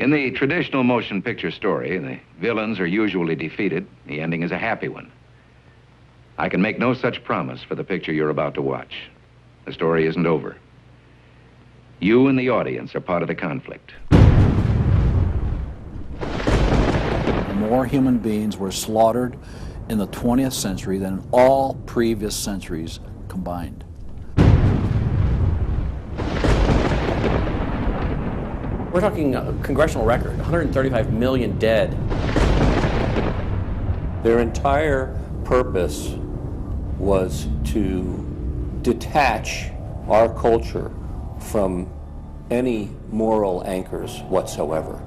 In the traditional motion picture story, the villains are usually defeated. The ending is a happy one. I can make no such promise for the picture you're about to watch. The story isn't over. You and the audience are part of the conflict. More human beings were slaughtered in the 20th century than in all previous centuries combined. We're talking a congressional record, 135 million dead. Their entire purpose was to detach our culture from any moral anchors whatsoever.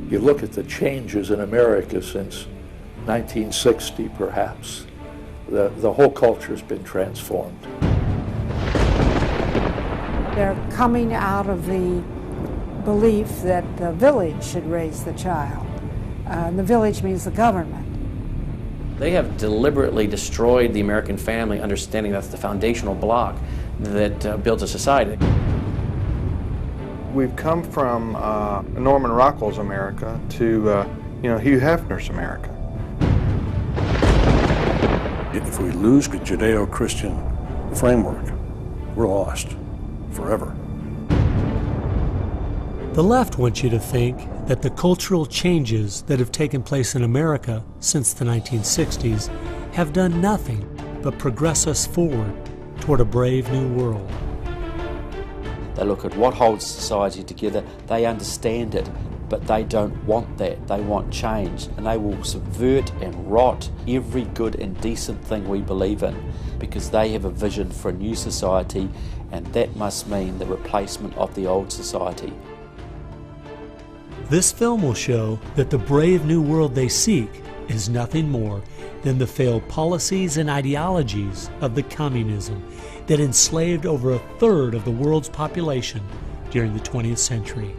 You look at the changes in America since 1960, perhaps. The whole culture's been transformed. They're coming out of the belief that the village should raise the child. The village means the government. They have deliberately destroyed the American family, understanding that's the foundational block that builds a society. We've come from Norman Rockwell's America to Hugh Hefner's America. If we lose the Judeo-Christian framework, we're lost forever. The left wants you to think that the cultural changes that have taken place in America since the 1960s have done nothing but progress us forward toward a brave new world. They look at what holds society together, they understand it, but they don't want that. They want change, and they will subvert and rot every good and decent thing we believe in, because they have a vision for a new society, and that must mean the replacement of the old society. This film will show that the brave new world they seek is nothing more than the failed policies and ideologies of the communism that enslaved over a third of the world's population during the 20th century.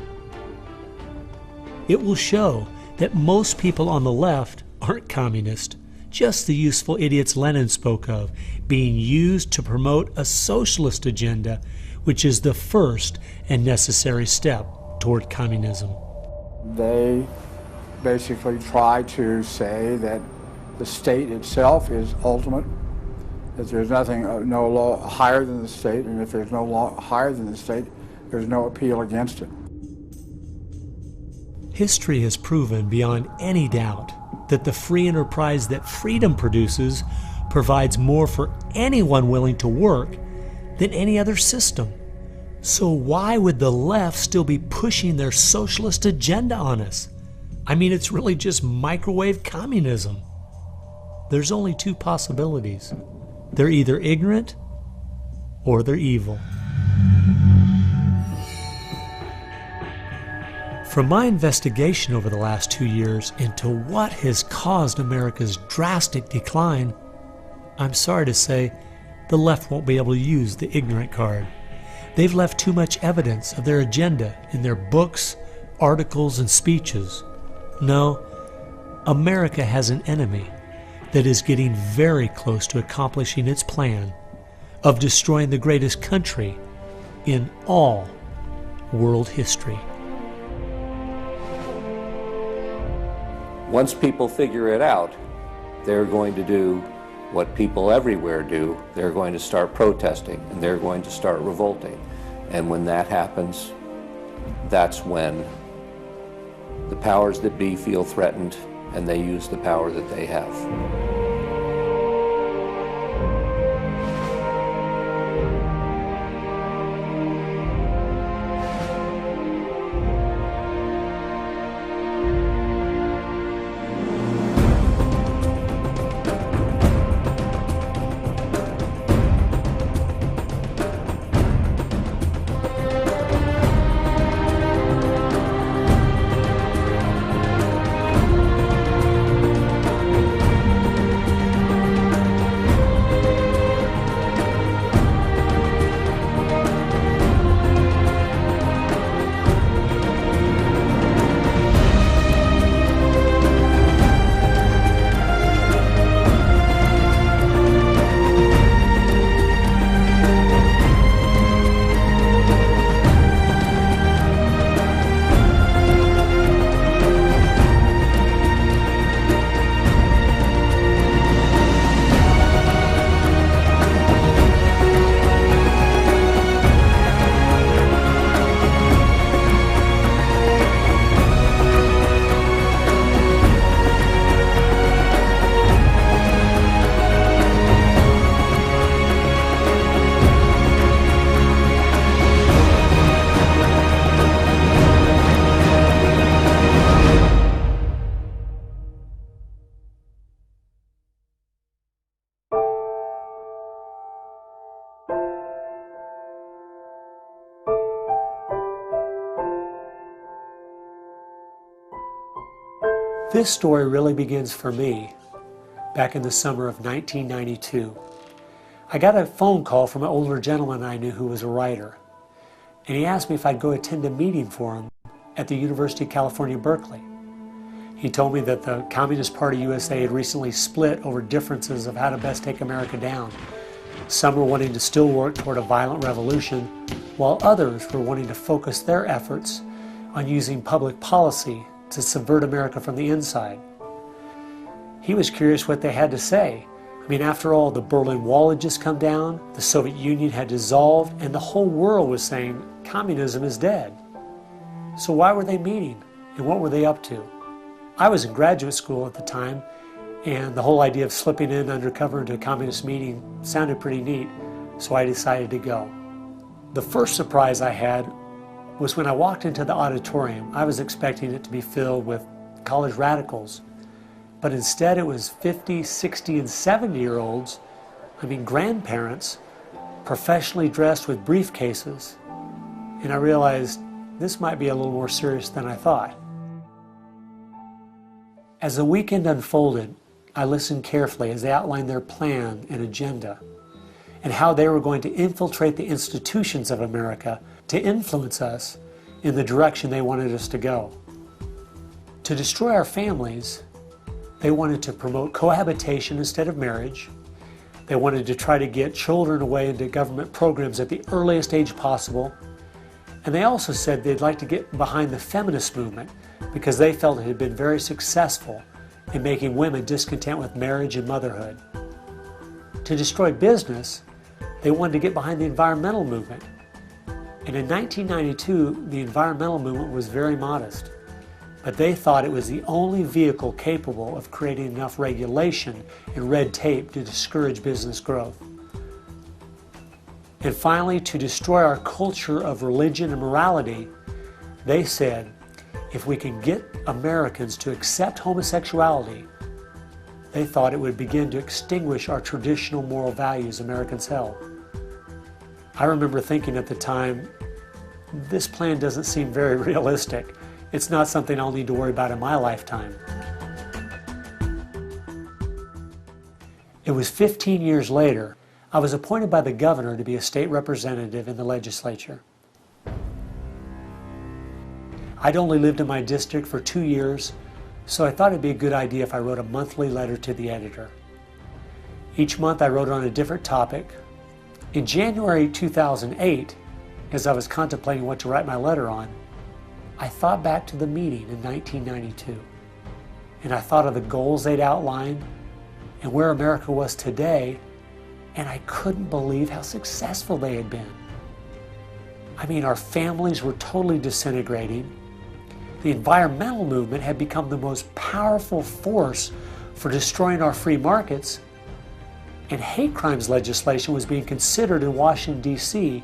It will show that most people on the left aren't communist, just the useful idiots Lenin spoke of, being used to promote a socialist agenda, which is the first and necessary step toward communism. They basically try to say that the state itself is ultimate, that there's nothing, no law higher than the state, and if there's no law higher than the state, there's no appeal against it. History has proven beyond any doubt that the free enterprise that freedom produces provides more for anyone willing to work than any other system. So why would the left still be pushing their socialist agenda on us? I mean, it's really just microwave communism. There's only two possibilities. They're either ignorant or they're evil. From my investigation over the last 2 years into what has caused America's drastic decline, I'm sorry to say the left won't be able to use the ignorant card. They've left too much evidence of their agenda in their books, articles, and speeches. No, America has an enemy that is getting very close to accomplishing its plan of destroying the greatest country in all world history. Once people figure it out, they're going to do what people everywhere do. They're going to start protesting, and they're going to start revolting. And when that happens, that's when the powers that be feel threatened, and they use the power that they have. This story really begins for me back in the summer of 1992. I got a phone call from an older gentleman I knew who was a writer, and he asked me if I'd go attend a meeting for him at the University of California, Berkeley. He told me that the Communist Party USA had recently split over differences of how to best take America down. Some were wanting to still work toward a violent revolution, while others were wanting to focus their efforts on using public policy to subvert America from the inside. He was curious what they had to say. I mean, after all, the Berlin Wall had just come down, the Soviet Union had dissolved, and the whole world was saying communism is dead. So why were they meeting, and what were they up to? I was in graduate school at the time, and the whole idea of slipping in undercover into a communist meeting sounded pretty neat, so I decided to go. The first surprise I had was when I walked into the auditorium. I was expecting it to be filled with college radicals, but instead it was 50, 60, and 70-year-olds, grandparents, professionally dressed with briefcases, and I realized this might be a little more serious than I thought. As the weekend unfolded, I listened carefully as they outlined their plan and agenda and how they were going to infiltrate the institutions of America to influence us in the direction they wanted us to go. To destroy our families, they wanted to promote cohabitation instead of marriage. They wanted to try to get children away into government programs at the earliest age possible. And they also said they'd like to get behind the feminist movement because they felt it had been very successful in making women discontent with marriage and motherhood. To destroy business, they wanted to get behind the environmental movement. And in 1992, the environmental movement was very modest, but they thought it was the only vehicle capable of creating enough regulation and red tape to discourage business growth. And finally, to destroy our culture of religion and morality, they said, if we can get Americans to accept homosexuality, they thought it would begin to extinguish our traditional moral values Americans held. I remember thinking at the time, this plan doesn't seem very realistic. It's not something I'll need to worry about in my lifetime. It was 15 years later, I was appointed by the governor to be a state representative in the legislature. I'd only lived in my district for 2 years, so I thought it'd be a good idea if I wrote a monthly letter to the editor. Each month I wrote on a different topic. In January 2008, as I was contemplating what to write my letter on, I thought back to the meeting in 1992, and I thought of the goals they'd outlined and where America was today, and I couldn't believe how successful they had been. Our families were totally disintegrating. The environmental movement had become the most powerful force for destroying our free markets, and hate crimes legislation was being considered in Washington, D.C.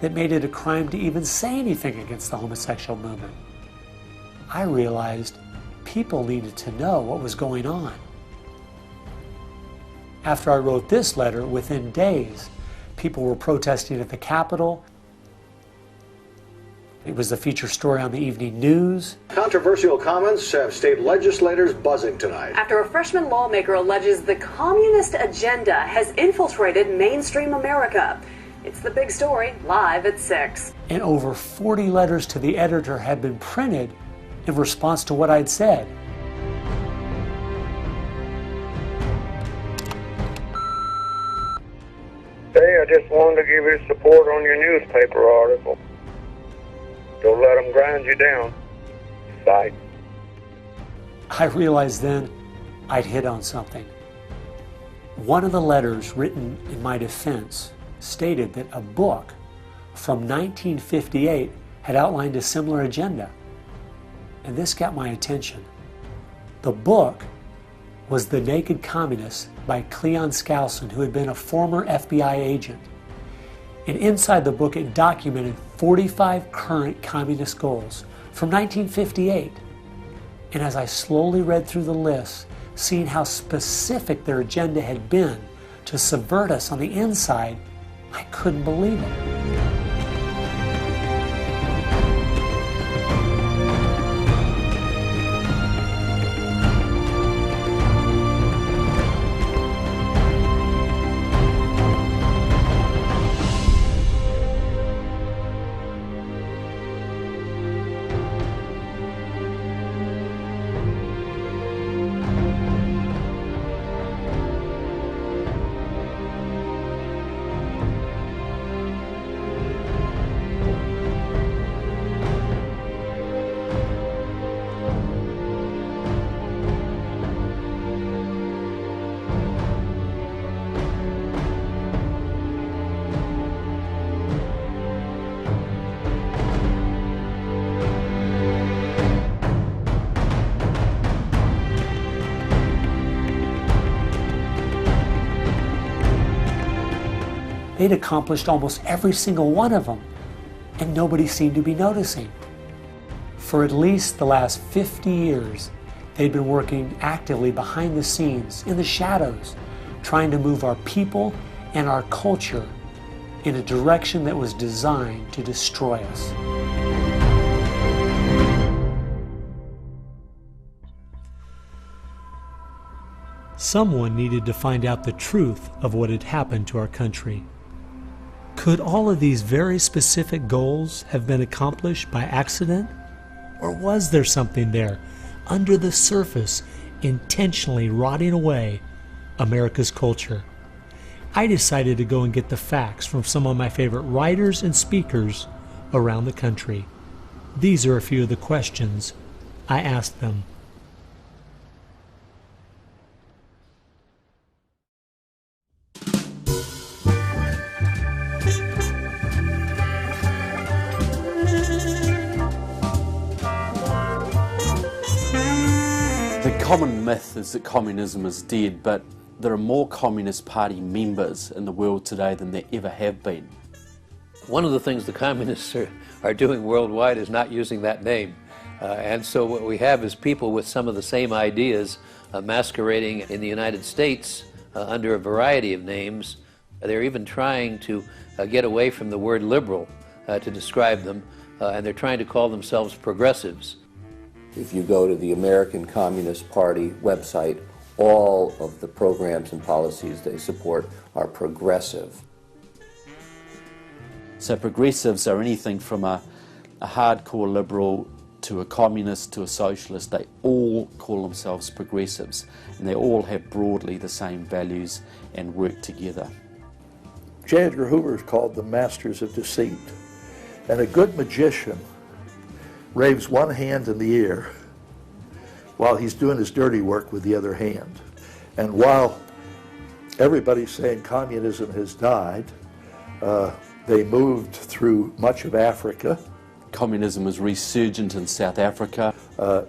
that made it a crime to even say anything against the homosexual movement. I realized people needed to know what was going on. After I wrote this letter, within days, people were protesting at the Capitol. It was the feature story on the evening news. Controversial comments have state legislators buzzing tonight. After a freshman lawmaker alleges the communist agenda has infiltrated mainstream America. It's the big story, live at 6. And over 40 letters to the editor had been printed in response to what I'd said. Hey, I just wanted to give you support on your newspaper article. Don't let them grind you down. Bye. I realized then I'd hit on something. One of the letters written in my defense stated that a book from 1958 had outlined a similar agenda. And this got my attention. The book was The Naked Communist by Cleon Skousen, who had been a former FBI agent. And inside the book it documented 45 current communist goals from 1958. And as I slowly read through the list, seeing how specific their agenda had been to subvert us on the inside, I couldn't believe it. They'd accomplished almost every single one of them, and nobody seemed to be noticing. For at least the last 50 years, they'd been working actively behind the scenes, in the shadows, trying to move our people and our culture in a direction that was designed to destroy us. Someone needed to find out the truth of what had happened to our country. Could all of these very specific goals have been accomplished by accident? Or was there something there, under the surface, intentionally rotting away America's culture? I decided to go and get the facts from some of my favorite writers and speakers around the country. These are a few of the questions I asked them. The common myth is that communism is dead, but there are more Communist Party members in the world today than there ever have been. One of the things the communists are doing worldwide is not using that name. And so what we have is people with some of the same ideas masquerading in the United States under a variety of names. They're even trying to get away from the word liberal to describe them, and they're trying to call themselves progressives. If you go to the American Communist Party website, all of the programs and policies they support are progressive. So progressives are anything from a hardcore liberal to a communist to a socialist. They all call themselves progressives, and they all have broadly the same values and work together. J. Edgar Hoover is called the masters of deceit. And a good magician waves one hand in the air while he's doing his dirty work with the other hand. And while everybody's saying communism has died, they moved through much of Africa. Communism is resurgent in South Africa.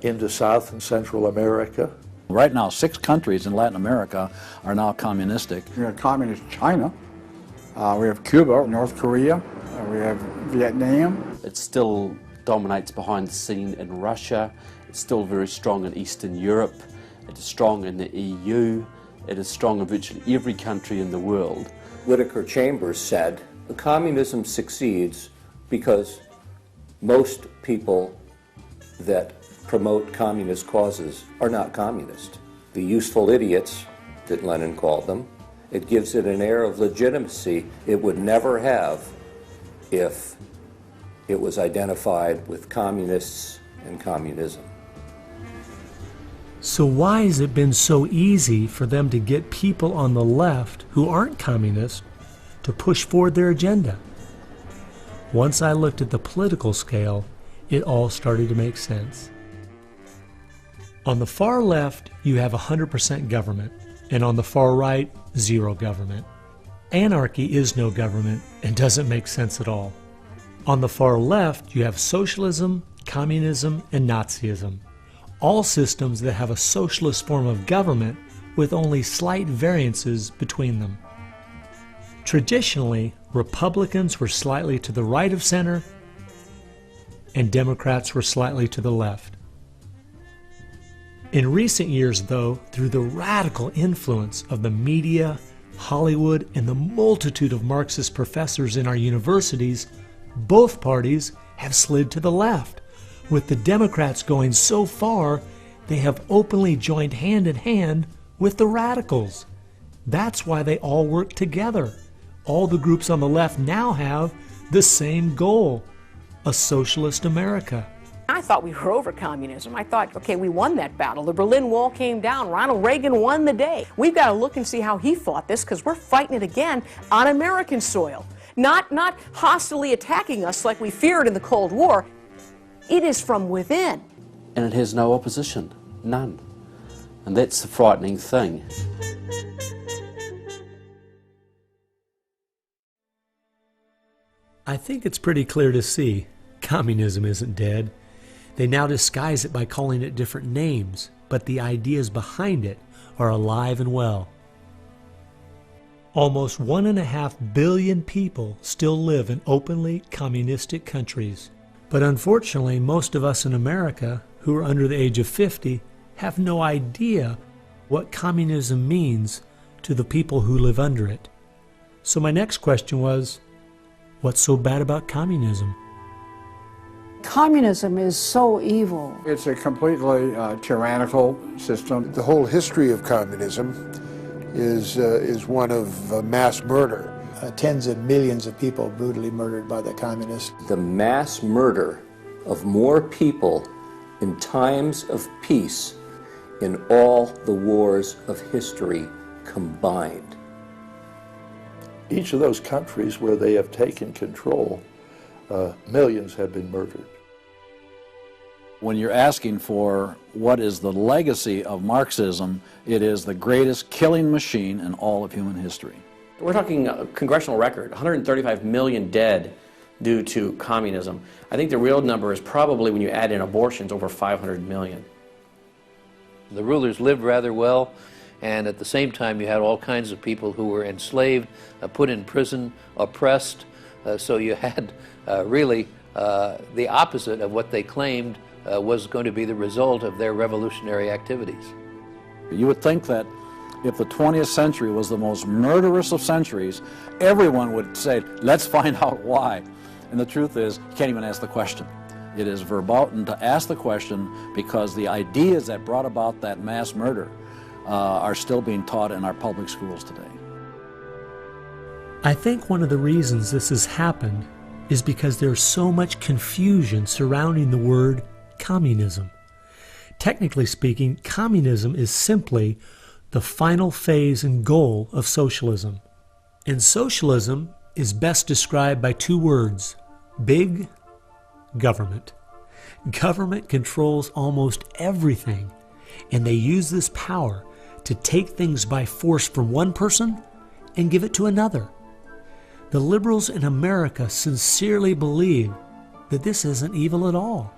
Into South and Central America. Right now, 6 countries in Latin America are now communistic. We have communist China, we have Cuba, North Korea, we have Vietnam. It still dominates behind the scene in Russia. It's still very strong in Eastern Europe. It is strong in the EU. It is strong in virtually every country in the world. Whittaker Chambers said, communism succeeds because most people that promote communist causes are not communist. The useful idiots, that Lenin called them, it gives it an air of legitimacy it would never have if it was identified with communists and communism. So why has it been so easy for them to get people on the left who aren't communists to push forward their agenda? Once I looked at the political scale, it all started to make sense. On the far left, you have 100% government, and on the far right, zero government. Anarchy is no government and doesn't make sense at all. On the far left, you have socialism, communism, and Nazism, all systems that have a socialist form of government with only slight variances between them. Traditionally, Republicans were slightly to the right of center, and Democrats were slightly to the left. In recent years, though, through the radical influence of the media, Hollywood, and the multitude of Marxist professors in our universities, both parties have slid to the left, with the Democrats going so far they have openly joined hand in hand with the radicals. That's why they all work together. All the groups on the left now have the same goal, a socialist America. I thought we were over communism. I thought, okay, we won that battle. The Berlin Wall came down. Ronald Reagan won the day. We've got to look and see how he fought this, because we're fighting it again on American soil. Not hostilely attacking us like we feared in the Cold War. It is from within. And it has no opposition, none. And that's the frightening thing. I think it's pretty clear to see communism isn't dead. They now disguise it by calling it different names, but the ideas behind it are alive and well. Almost 1.5 billion people still live in openly communistic countries. But unfortunately, most of us in America who are under the age of 50 have no idea what communism means to the people who live under it. So my next question was, what's so bad about communism? Communism is so evil. It's a completely tyrannical system. The whole history of communism is one of mass murder. Tens of millions of people brutally murdered by the communists. The mass murder of more people in times of peace in all the wars of history combined. Each of those countries where they have taken control, millions have been murdered. When you're asking for what is the legacy of Marxism, it is the greatest killing machine in all of human history. We're talking a congressional record, 135 million dead due to communism. I think the real number is probably, when you add in abortions, over 500 million. The rulers lived rather well, and at the same time you had all kinds of people who were enslaved, put in prison, oppressed, so you had really the opposite of what they claimed was going to be the result of their revolutionary activities. You would think that if the 20th century was the most murderous of centuries, everyone would say, let's find out why. And the truth is, you can't even ask the question. It is verboten to ask the question because the ideas that brought about that mass murder are still being taught in our public schools today. I think one of the reasons this has happened is because there's so much confusion surrounding the word communism. Technically speaking, communism is simply the final phase and goal of socialism. And socialism is best described by two words: big government. Government controls almost everything, and they use this power to take things by force from one person and give it to another. The liberals in America sincerely believe that this isn't evil at all.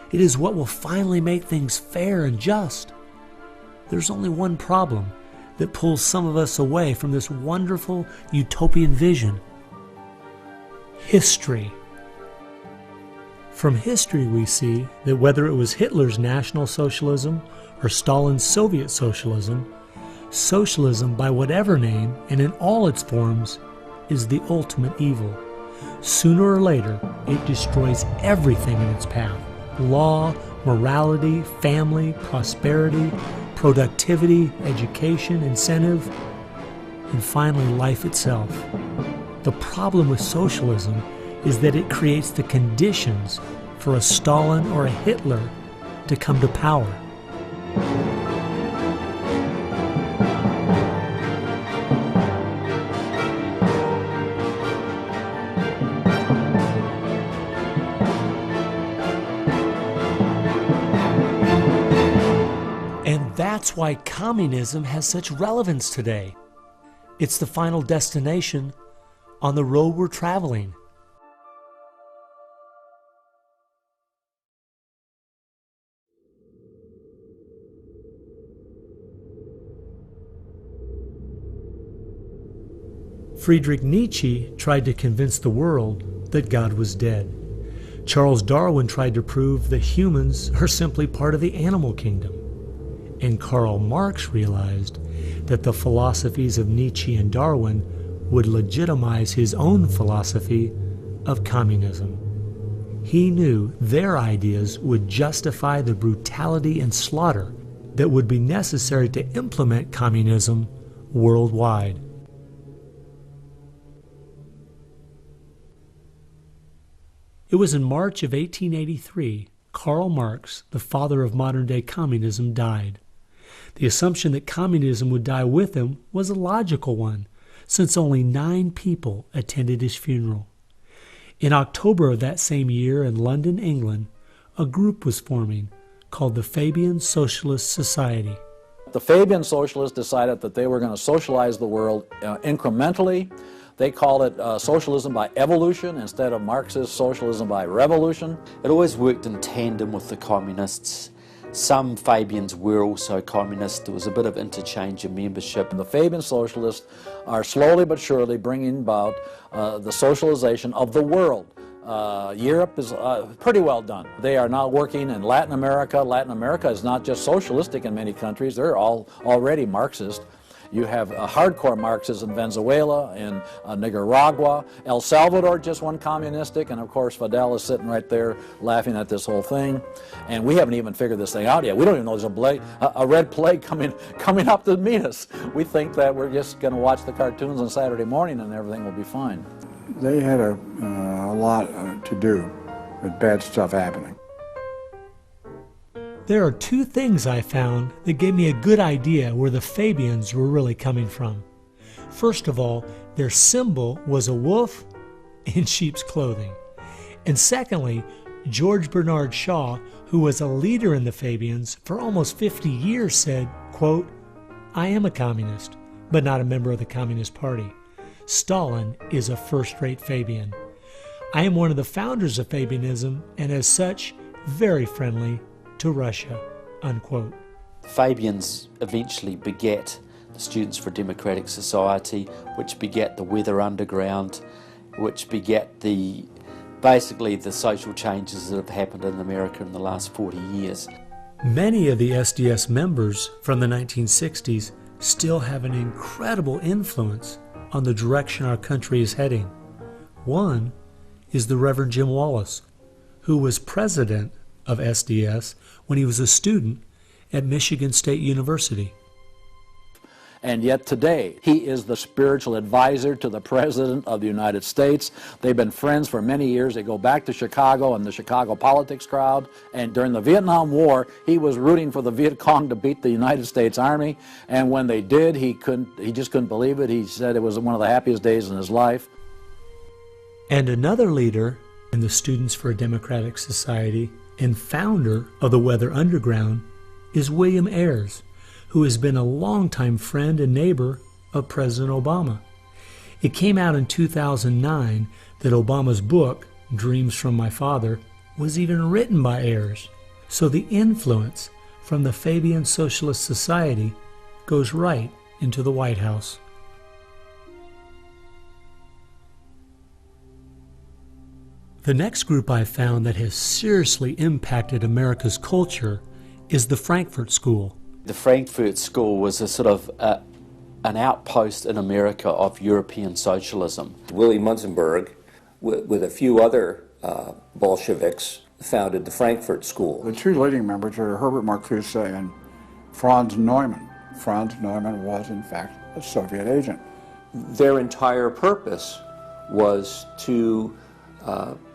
It is what will finally make things fair and just. There's only one problem that pulls some of us away from this wonderful utopian vision: history. From history we see that whether it was Hitler's National Socialism or Stalin's Soviet Socialism, socialism by whatever name and in all its forms is the ultimate evil. Sooner or later, it destroys everything in its path: law, morality, family, prosperity, productivity, education, incentive, and finally life itself. The problem with socialism is that it creates the conditions for a Stalin or a Hitler to come to power. And that's why communism has such relevance today. It's the final destination on the road we're traveling. Friedrich Nietzsche tried to convince the world that God was dead. Charles Darwin tried to prove that humans are simply part of the animal kingdom. And Karl Marx realized that the philosophies of Nietzsche and Darwin would legitimize his own philosophy of communism. He knew their ideas would justify the brutality and slaughter that would be necessary to implement communism worldwide. It was in March of 1883, Karl Marx, the father of modern-day communism, died. The assumption that communism would die with him was a logical one, since only 9 people attended his funeral. In October of that same year in London, England, a group was forming called the Fabian Socialist Society. The Fabian Socialists decided that they were going to socialize the world incrementally. They called it socialism by evolution instead of Marxist socialism by revolution. It always worked in tandem with the communists. Some Fabians were also communist. There was a bit of interchange of membership. The Fabian socialists are slowly but surely bringing about the socialization of the world. Europe is pretty well done. They are now working in Latin America. Latin America is not just socialistic in many countries. They're all already Marxist. You have hardcore Marxists in Venezuela, in Nicaragua. El Salvador just went communistic, and of course Fidel is sitting right there laughing at this whole thing. And we haven't even figured this thing out yet. We don't even know there's a red plague coming up to meet us. We think that we're just going to watch the cartoons on Saturday morning and everything will be fine. They had a lot to do with bad stuff happening. There are two things I found that gave me a good idea where the Fabians were really coming from. First of all, their symbol was a wolf in sheep's clothing. And secondly, George Bernard Shaw, who was a leader in the Fabians for almost 50 years, said, quote, "I am a communist, but not a member of the Communist Party. Stalin is a first-rate Fabian. I am one of the founders of Fabianism and as such, very friendly to Russia," unquote. Fabians eventually begat the Students for a Democratic Society, which begat the Weather Underground, which begat basically the social changes that have happened in America in the last 40 years. Many of the SDS members from the 1960s still have an incredible influence on the direction our country is heading. One is the Reverend Jim Wallace, who was president of SDS when he was a student at Michigan State University. And yet today, he is the spiritual advisor to the President of the United States. They've been friends for many years. They go back to Chicago and the Chicago politics crowd. And during the Vietnam War, he was rooting for the Viet Cong to beat the United States Army. And when they did, he just couldn't believe it. He said it was one of the happiest days in his life. And another leader in the Students for a Democratic Society and founder of the Weather Underground is William Ayers, who has been a longtime friend and neighbor of President Obama. It came out in 2009 that Obama's book, Dreams from My Father, was even written by Ayers. So the influence from the Fabian Socialist Society goes right into the White House. The next group I found that has seriously impacted America's culture is the Frankfurt School. The Frankfurt School was a sort of an outpost in America of European socialism. Willy Munzenberg, with a few other Bolsheviks, founded the Frankfurt School. The two leading members are Herbert Marcuse and Franz Neumann. Franz Neumann was, in fact, a Soviet agent. Their entire purpose was to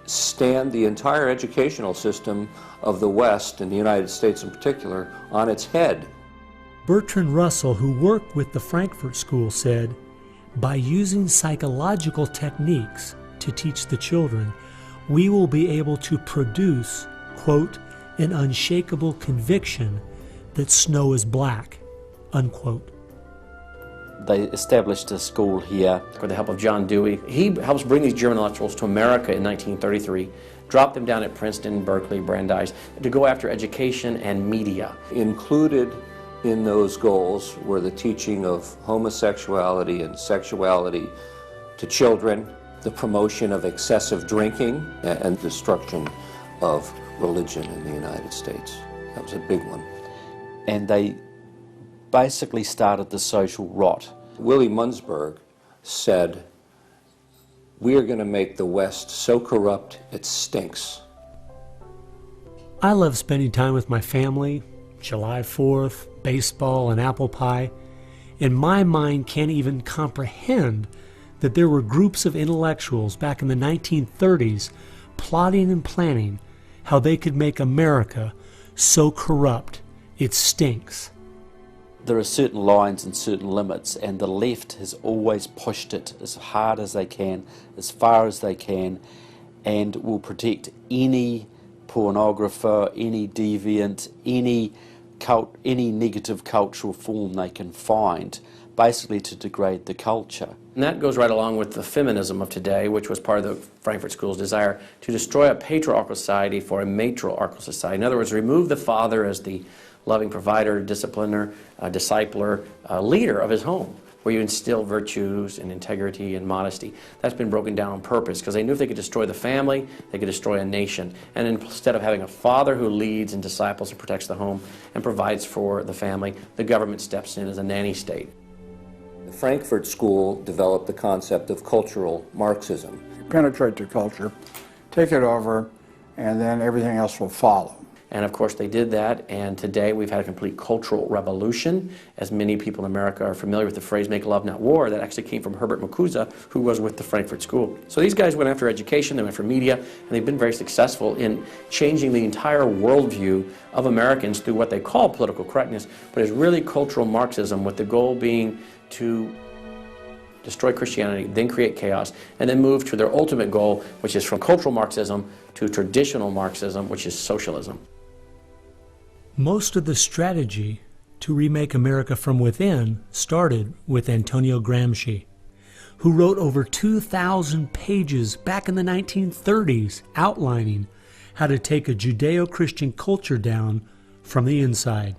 stand the entire educational system of the West, and the United States in particular, on its head. Bertrand Russell, who worked with the Frankfurt School, said, "By using psychological techniques to teach the children, we will be able to produce, quote, an unshakable conviction that snow is black," unquote. They established a school here. With the help of John Dewey. He helps bring these German intellectuals to America in 1933, drop them down at Princeton, Berkeley, Brandeis, to go after education and media. Included in those goals were the teaching of homosexuality and sexuality to children, the promotion of excessive drinking, and destruction of religion in the United States. That was a big one. And they basically started the social rot. Willy Munzenberg said, "We are going to make the West so corrupt it stinks." I love spending time with my family, July 4th, baseball, and apple pie, and my mind can't even comprehend that there were groups of intellectuals back in the 1930s plotting and planning how they could make America so corrupt it stinks. There are certain lines and certain limits, and the left has always pushed it as hard as they can, as far as they can, and will protect any pornographer, any deviant, any negative cultural form they can find, basically to degrade the culture. And that goes right along with the feminism of today, which was part of the Frankfurt School's desire to destroy a patriarchal society for a matriarchal society. In other words, remove the father as the loving provider, discipliner, discipler, leader of his home, where you instill virtues and integrity and modesty. That's been broken down on purpose because they knew if they could destroy the family, they could destroy a nation. And instead of having a father who leads and disciples and protects the home and provides for the family, the government steps in as a nanny state. The Frankfurt School developed the concept of cultural Marxism. You penetrate the culture, take it over, and then everything else will follow. And of course they did that, and today we've had a complete cultural revolution. As many people in America are familiar with the phrase "make love, not war," that actually came from Herbert Marcuse, who was with the Frankfurt School. So these guys went after education, they went for media, and they've been very successful in changing the entire worldview of Americans through what they call political correctness, but it's really cultural Marxism, with the goal being to destroy Christianity, then create chaos, and then move to their ultimate goal, which is from cultural Marxism to traditional Marxism, which is socialism. Most of the strategy to remake America from within started with Antonio Gramsci, who wrote over 2,000 pages back in the 1930s outlining how to take a Judeo-Christian culture down from the inside.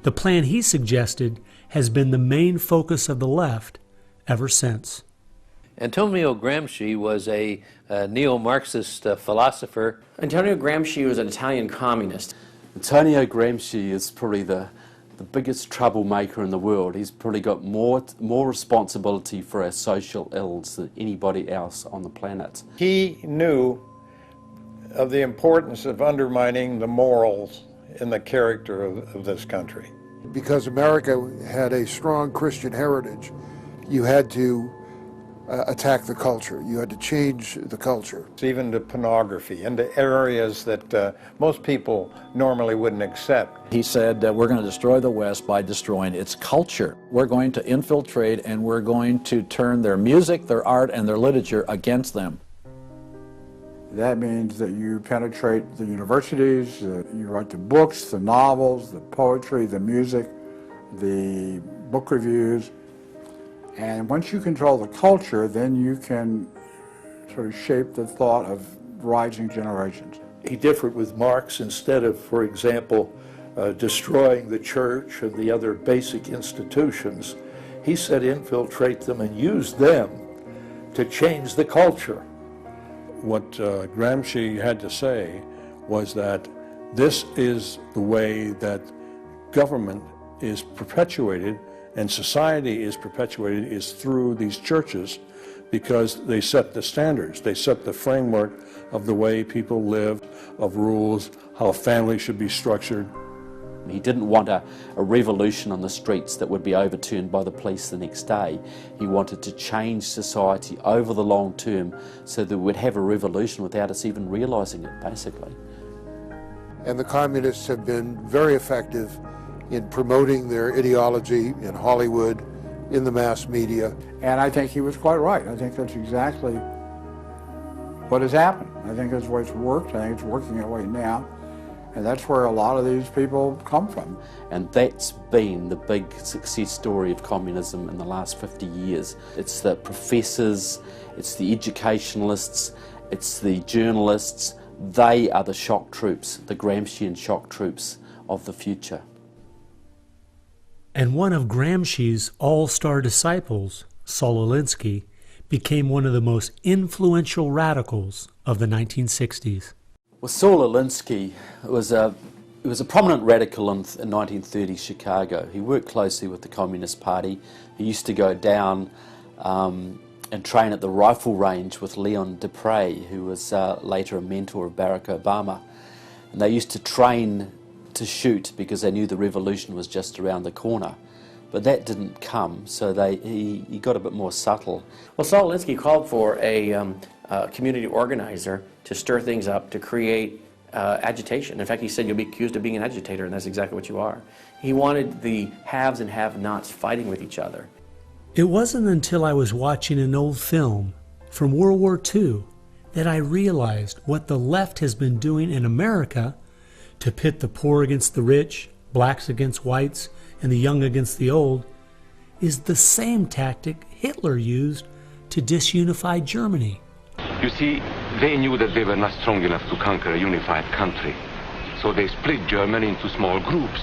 The plan he suggested has been the main focus of the left ever since. Antonio Gramsci was a neo-Marxist philosopher. Antonio Gramsci was an Italian communist. Antonio Gramsci is probably the biggest troublemaker in the world. He's probably got more responsibility for our social ills than anybody else on the planet. He knew of the importance of undermining the morals and the character of this country. Because America had a strong Christian heritage, you had to attack the culture. You had to change the culture. Even to pornography, into areas that most people normally wouldn't accept. He said that we're going to destroy the West by destroying its culture. We're going to infiltrate and we're going to turn their music, their art, and their literature against them. That means that you penetrate the universities, you write the books, the novels, the poetry, the music, the book reviews. And once you control the culture, then you can sort of shape the thought of rising generations. He differed with Marx. Instead of, for example, destroying the church and the other basic institutions, he said infiltrate them and use them to change the culture. What Gramsci had to say was that this is the way that government is perpetuated and society is perpetuated is through these churches, because they set the standards, they set the framework of the way people live, of rules, how a family should be structured. He didn't want a revolution on the streets that would be overturned by the police the next day. He wanted to change society over the long term so that we'd have a revolution without us even realizing it, basically. And the communists have been very effective in promoting their ideology in Hollywood, in the mass media. And I think he was quite right. I think that's exactly what has happened. I think that's the way it's worked. I think it's working that way now. And that's where a lot of these people come from. And that's been the big success story of communism in the last 50 years. It's the professors, it's the educationalists, it's the journalists. They are the shock troops, the Gramscian shock troops of the future. And one of Gramsci's all-star disciples, Saul Alinsky, became one of the most influential radicals of the 1960s. Well, Saul Alinsky was a prominent radical in 1930s Chicago. He worked closely with the Communist Party. He used to go down and train at the rifle range with Leon Dupre, who was later a mentor of Barack Obama. And they used to train to shoot because they knew the revolution was just around the corner. But that didn't come, so he got a bit more subtle. Well, Saul Alinsky called for a community organizer to stir things up, to create agitation. In fact, he said, you'll be accused of being an agitator, and that's exactly what you are. He wanted the haves and have-nots fighting with each other. It wasn't until I was watching an old film from World War II that I realized what the left has been doing in America to pit the poor against the rich, blacks against whites, and the young against the old, is the same tactic Hitler used to disunify Germany. You see, they knew that they were not strong enough to conquer a unified country. So they split Germany into small groups.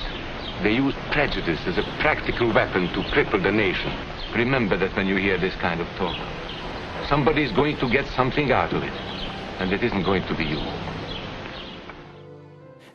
They used prejudice as a practical weapon to cripple the nation. Remember that when you hear this kind of talk. Somebody is going to get something out of it, and it isn't going to be you.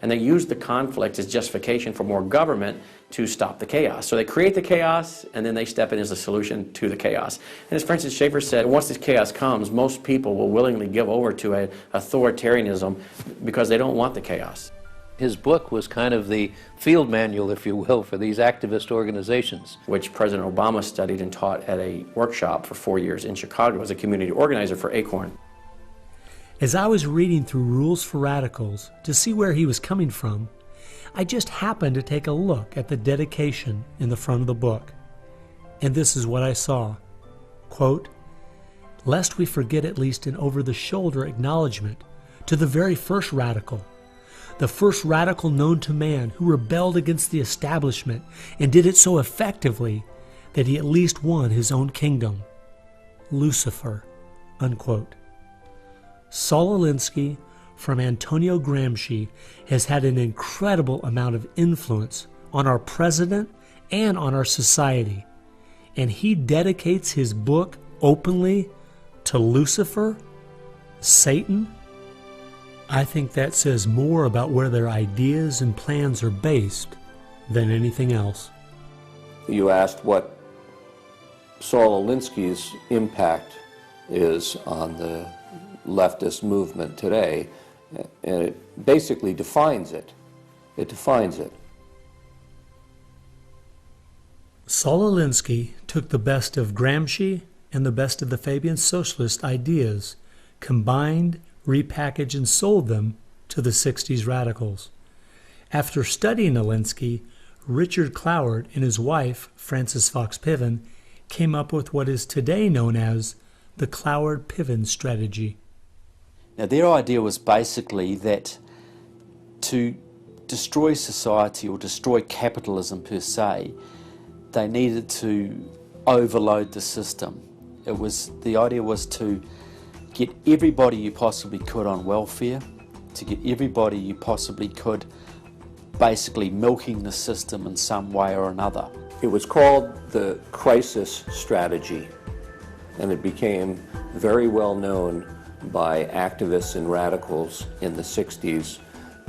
And they use the conflict as justification for more government to stop the chaos. So they create the chaos, and then they step in as a solution to the chaos. And as Francis Schaeffer said, once this chaos comes, most people will willingly give over to an authoritarianism because they don't want the chaos. His book was kind of the field manual, if you will, for these activist organizations. Which President Obama studied and taught at a workshop for 4 years in Chicago as a community organizer for Acorn. As I was reading through Rules for Radicals to see where he was coming from, I just happened to take a look at the dedication in the front of the book. And this is what I saw. Quote, "Lest we forget at least an over-the-shoulder acknowledgement to the very first radical, the first radical known to man who rebelled against the establishment and did it so effectively that he at least won his own kingdom. Lucifer." Unquote. Saul Alinsky from Antonio Gramsci has had an incredible amount of influence on our president and on our society, and he dedicates his book openly to Lucifer, Satan. I think that says more about where their ideas and plans are based than anything else. You asked what Saul Alinsky's impact is on the leftist movement today, and it basically defines it. It defines it. Saul Alinsky took the best of Gramsci and the best of the Fabian socialist ideas, combined, repackaged, and sold them to the 60s radicals. After studying Alinsky, Richard Cloward and his wife, Frances Fox Piven, came up with what is today known as the Cloward-Piven strategy. Now, their idea was basically that to destroy society or destroy capitalism per se, they needed to overload the system. The idea was to get everybody you possibly could on welfare, to get everybody you possibly could basically milking the system in some way or another. It was called the crisis strategy, and it became very well known by activists and radicals in the 60s.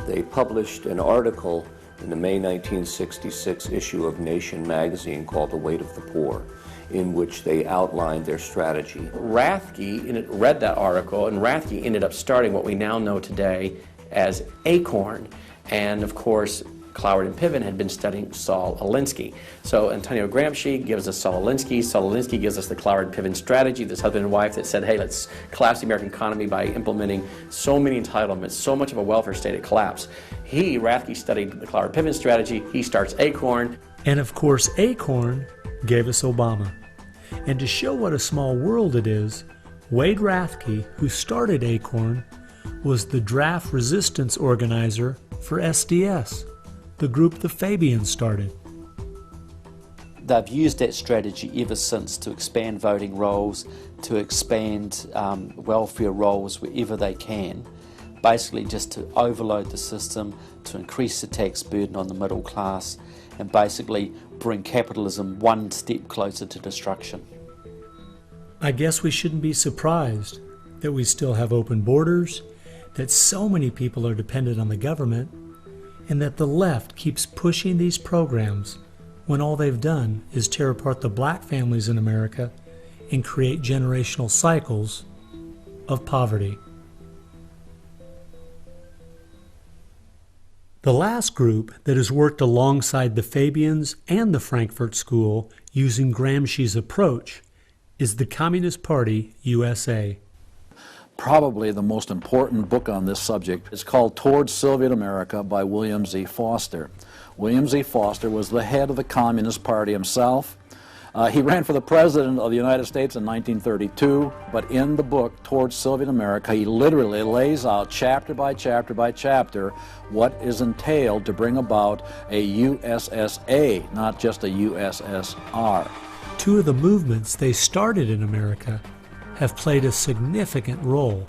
They published an article in the May 1966 issue of Nation magazine called The Weight of the Poor, in which they outlined their strategy. Rathke read that article, and Rathke ended up starting what we now know today as Acorn. And of course, Cloward and Piven had been studying Saul Alinsky. So Antonio Gramsci gives us Saul Alinsky. Saul Alinsky gives us the Cloward-Piven strategy, this husband and wife that said, hey, let's collapse the American economy by implementing so many entitlements, so much of a welfare state at collapse. Rathke studied the Cloward-Piven strategy. He starts Acorn. And of course, Acorn gave us Obama. And to show what a small world it is, Wade Rathke, who started Acorn, was the draft resistance organizer for SDS, the group the Fabians started. They've used that strategy ever since to expand voting rolls, to expand welfare rolls wherever they can, basically just to overload the system, to increase the tax burden on the middle class, and basically bring capitalism one step closer to destruction. I guess we shouldn't be surprised that we still have open borders, that so many people are dependent on the government, and that the left keeps pushing these programs when all they've done is tear apart the black families in America and create generational cycles of poverty. The last group that has worked alongside the Fabians and the Frankfurt School using Gramsci's approach is the Communist Party USA. Probably the most important book on this subject is called Towards Soviet America by William Z. Foster. William Z. Foster was the head of the Communist Party himself. He ran for the President of the United States in 1932, but in the book Towards Soviet America, he literally lays out chapter by chapter by chapter what is entailed to bring about a USSA, not just a USSR. Two of the movements they started in America have played a significant role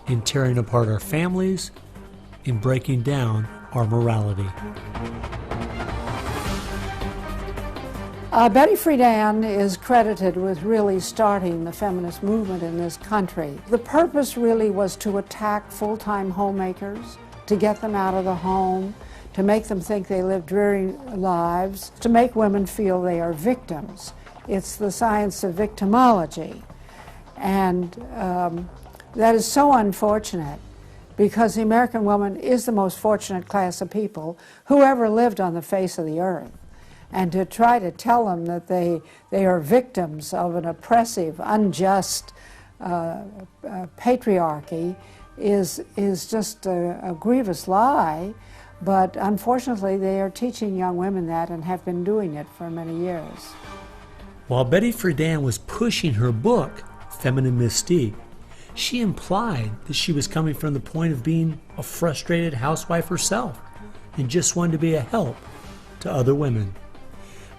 in tearing apart our families, in breaking down our morality. Betty Friedan is credited with really starting the feminist movement in this country. The purpose really was to attack full-time homemakers, to get them out of the home, to make them think they live dreary lives, to make women feel they are victims. It's the science of victimology. And that is so unfortunate, because the American woman is the most fortunate class of people who ever lived on the face of the earth. And to try to tell them that they are victims of an oppressive, unjust patriarchy is just a grievous lie. But unfortunately, they are teaching young women that and have been doing it for many years. While Betty Friedan was pushing her book, Feminine Mystique, she implied that she was coming from the point of being a frustrated housewife herself and just wanted to be a help to other women.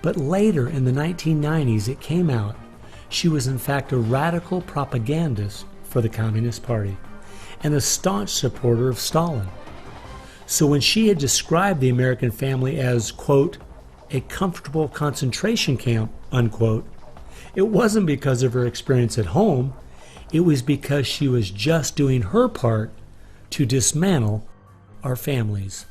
But later in the 1990s it came out she was in fact a radical propagandist for the Communist Party and a staunch supporter of Stalin. So when she had described the American family as, quote, a comfortable concentration camp, unquote, it wasn't because of her experience at home, it was because she was just doing her part to dismantle our families.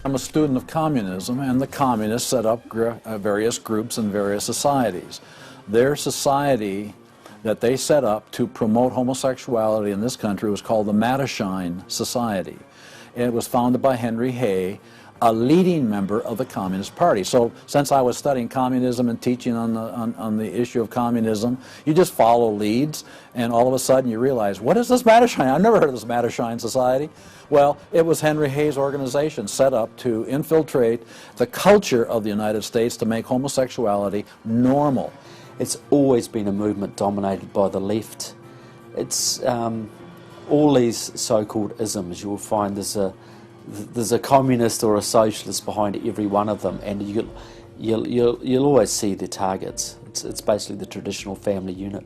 I'm a student of communism, and the communists set up various groups and various societies. Their society that they set up to promote homosexuality in this country was called the Mattachine Society. And it was founded by Henry Hay, a leading member of the Communist Party. So since I was studying communism and teaching on the issue of communism, you just follow leads, and all of a sudden you realize, what is this Mattachine? I've never heard of this Mattachine Society. Well, it was Henry Hay's organization set up to infiltrate the culture of the United States to make homosexuality normal. It's always been a movement dominated by the left. It's all these so-called isms. You'll find there's a communist or a socialist behind every one of them, and you'll always see their targets. It's basically the traditional family unit.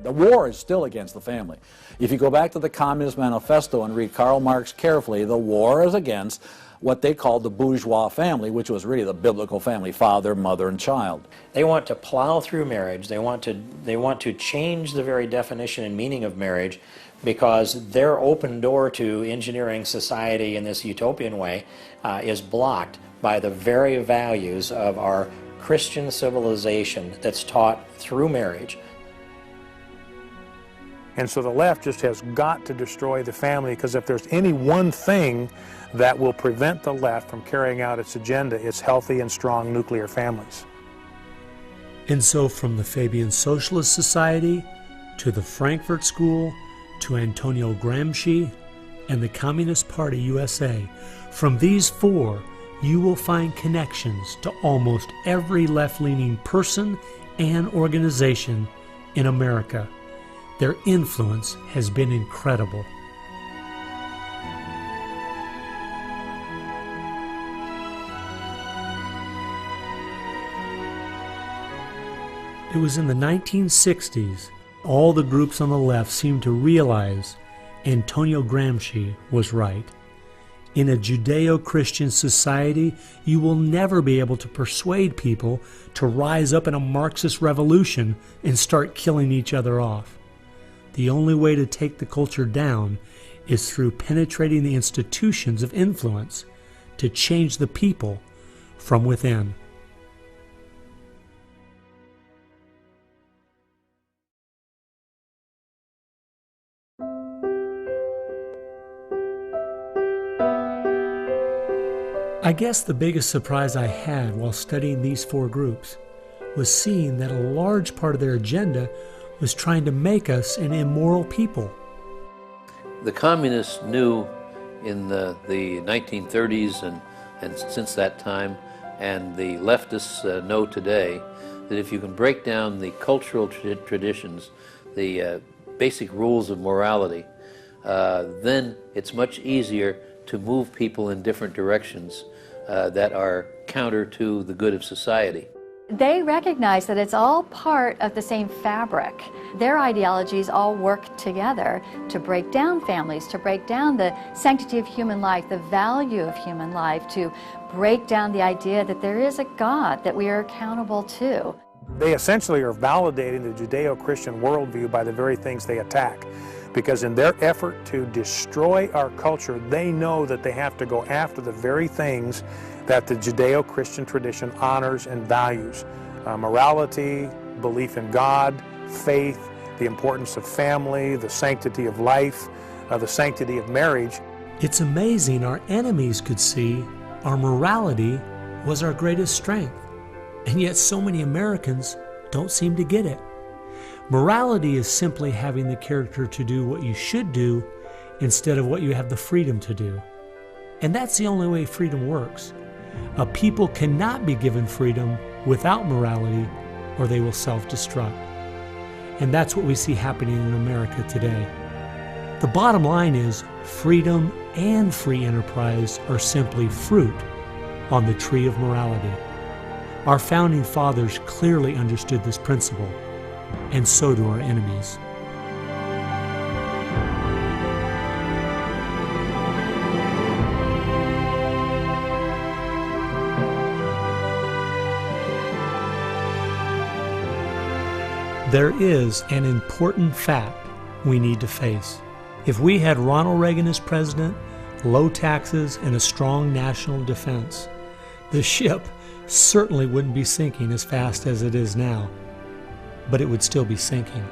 The war is still against the family. If you go back to the Communist Manifesto and read Karl Marx carefully, the war is against what they called the bourgeois family, which was really the biblical family, father, mother, and child. They want to plow through marriage. They want to change the very definition and meaning of marriage, because their open door to engineering society in this utopian way is blocked by the very values of our Christian civilization that's taught through marriage. And so the left just has got to destroy the family, because if there's any one thing that will prevent the left from carrying out its agenda, it's healthy and strong nuclear families. And so from the Fabian Socialist Society to the Frankfurt School to Antonio Gramsci and the Communist Party USA, from these four you will find connections to almost every left-leaning person and organization in America. Their influence has been incredible. It was in the 1960s all the groups on the left seemed to realize Antonio Gramsci was right. In a Judeo-Christian society, you will never be able to persuade people to rise up in a Marxist revolution and start killing each other off. The only way to take the culture down is through penetrating the institutions of influence to change the people from within. I guess the biggest surprise I had while studying these four groups was seeing that a large part of their agenda was trying to make us an immoral people. The communists knew in the 1930s and since that time, and the leftists know today, that if you can break down the cultural traditions, the basic rules of morality, then it's much easier to move people in different directions that are counter to the good of society. They recognize that it's all part of the same fabric. Their ideologies all work together to break down families, to break down the sanctity of human life, the value of human life, to break down the idea that there is a God that we are accountable to. They essentially are validating the Judeo-Christian worldview by the very things they attack. Because in their effort to destroy our culture, they know that they have to go after the very things that the Judeo-Christian tradition honors and values. Morality, belief in God, faith, the importance of family, the sanctity of life, the sanctity of marriage. It's amazing our enemies could see our morality was our greatest strength, and yet so many Americans don't seem to get it. Morality is simply having the character to do what you should do instead of what you have the freedom to do. And that's the only way freedom works. A people cannot be given freedom without morality, or they will self-destruct. And that's what we see happening in America today. The bottom line is freedom and free enterprise are simply fruit on the tree of morality. Our founding fathers clearly understood this principle, and so do our enemies. There is an important fact we need to face. If we had Ronald Reagan as president, low taxes, and a strong national defense, the ship certainly wouldn't be sinking as fast as it is now, but it would still be sinking.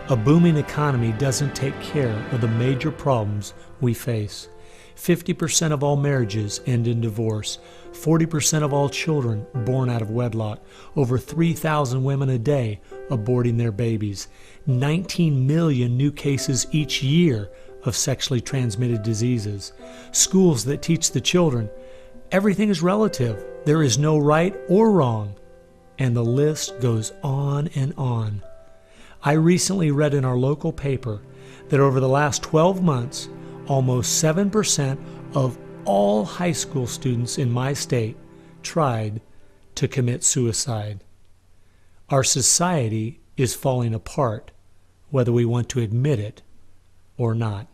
A booming economy doesn't take care of the major problems we face. 50% of all marriages end in divorce. 40% of all children born out of wedlock. Over 3,000 women a day aborting their babies. 19 million new cases each year of sexually transmitted diseases. Schools that teach the children everything is relative. There is no right or wrong. And the list goes on and on. I recently read in our local paper that over the last 12 months, almost 7% of all high school students in my state tried to commit suicide. Our society is falling apart, whether we want to admit it or not.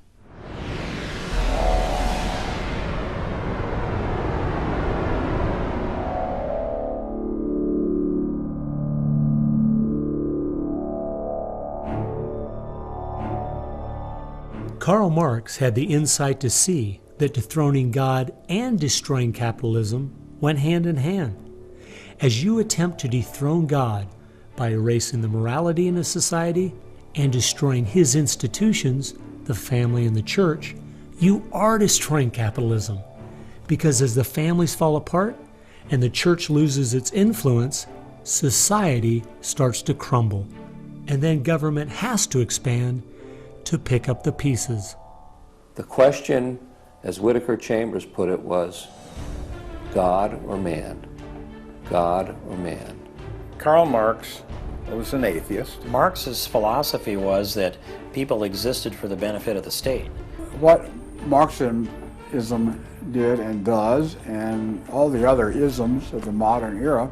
Karl Marx had the insight to see that dethroning God and destroying capitalism went hand in hand. As you attempt to dethrone God by erasing the morality in a society and destroying his institutions, the family and the church, you are destroying capitalism. Because as the families fall apart and the church loses its influence, society starts to crumble. And then government has to expand to pick up the pieces. The question, as Whittaker Chambers put it, was God or man? God or man? Karl Marx was an atheist. Marx's philosophy was that people existed for the benefit of the state. What Marxism did and does, and all the other isms of the modern era,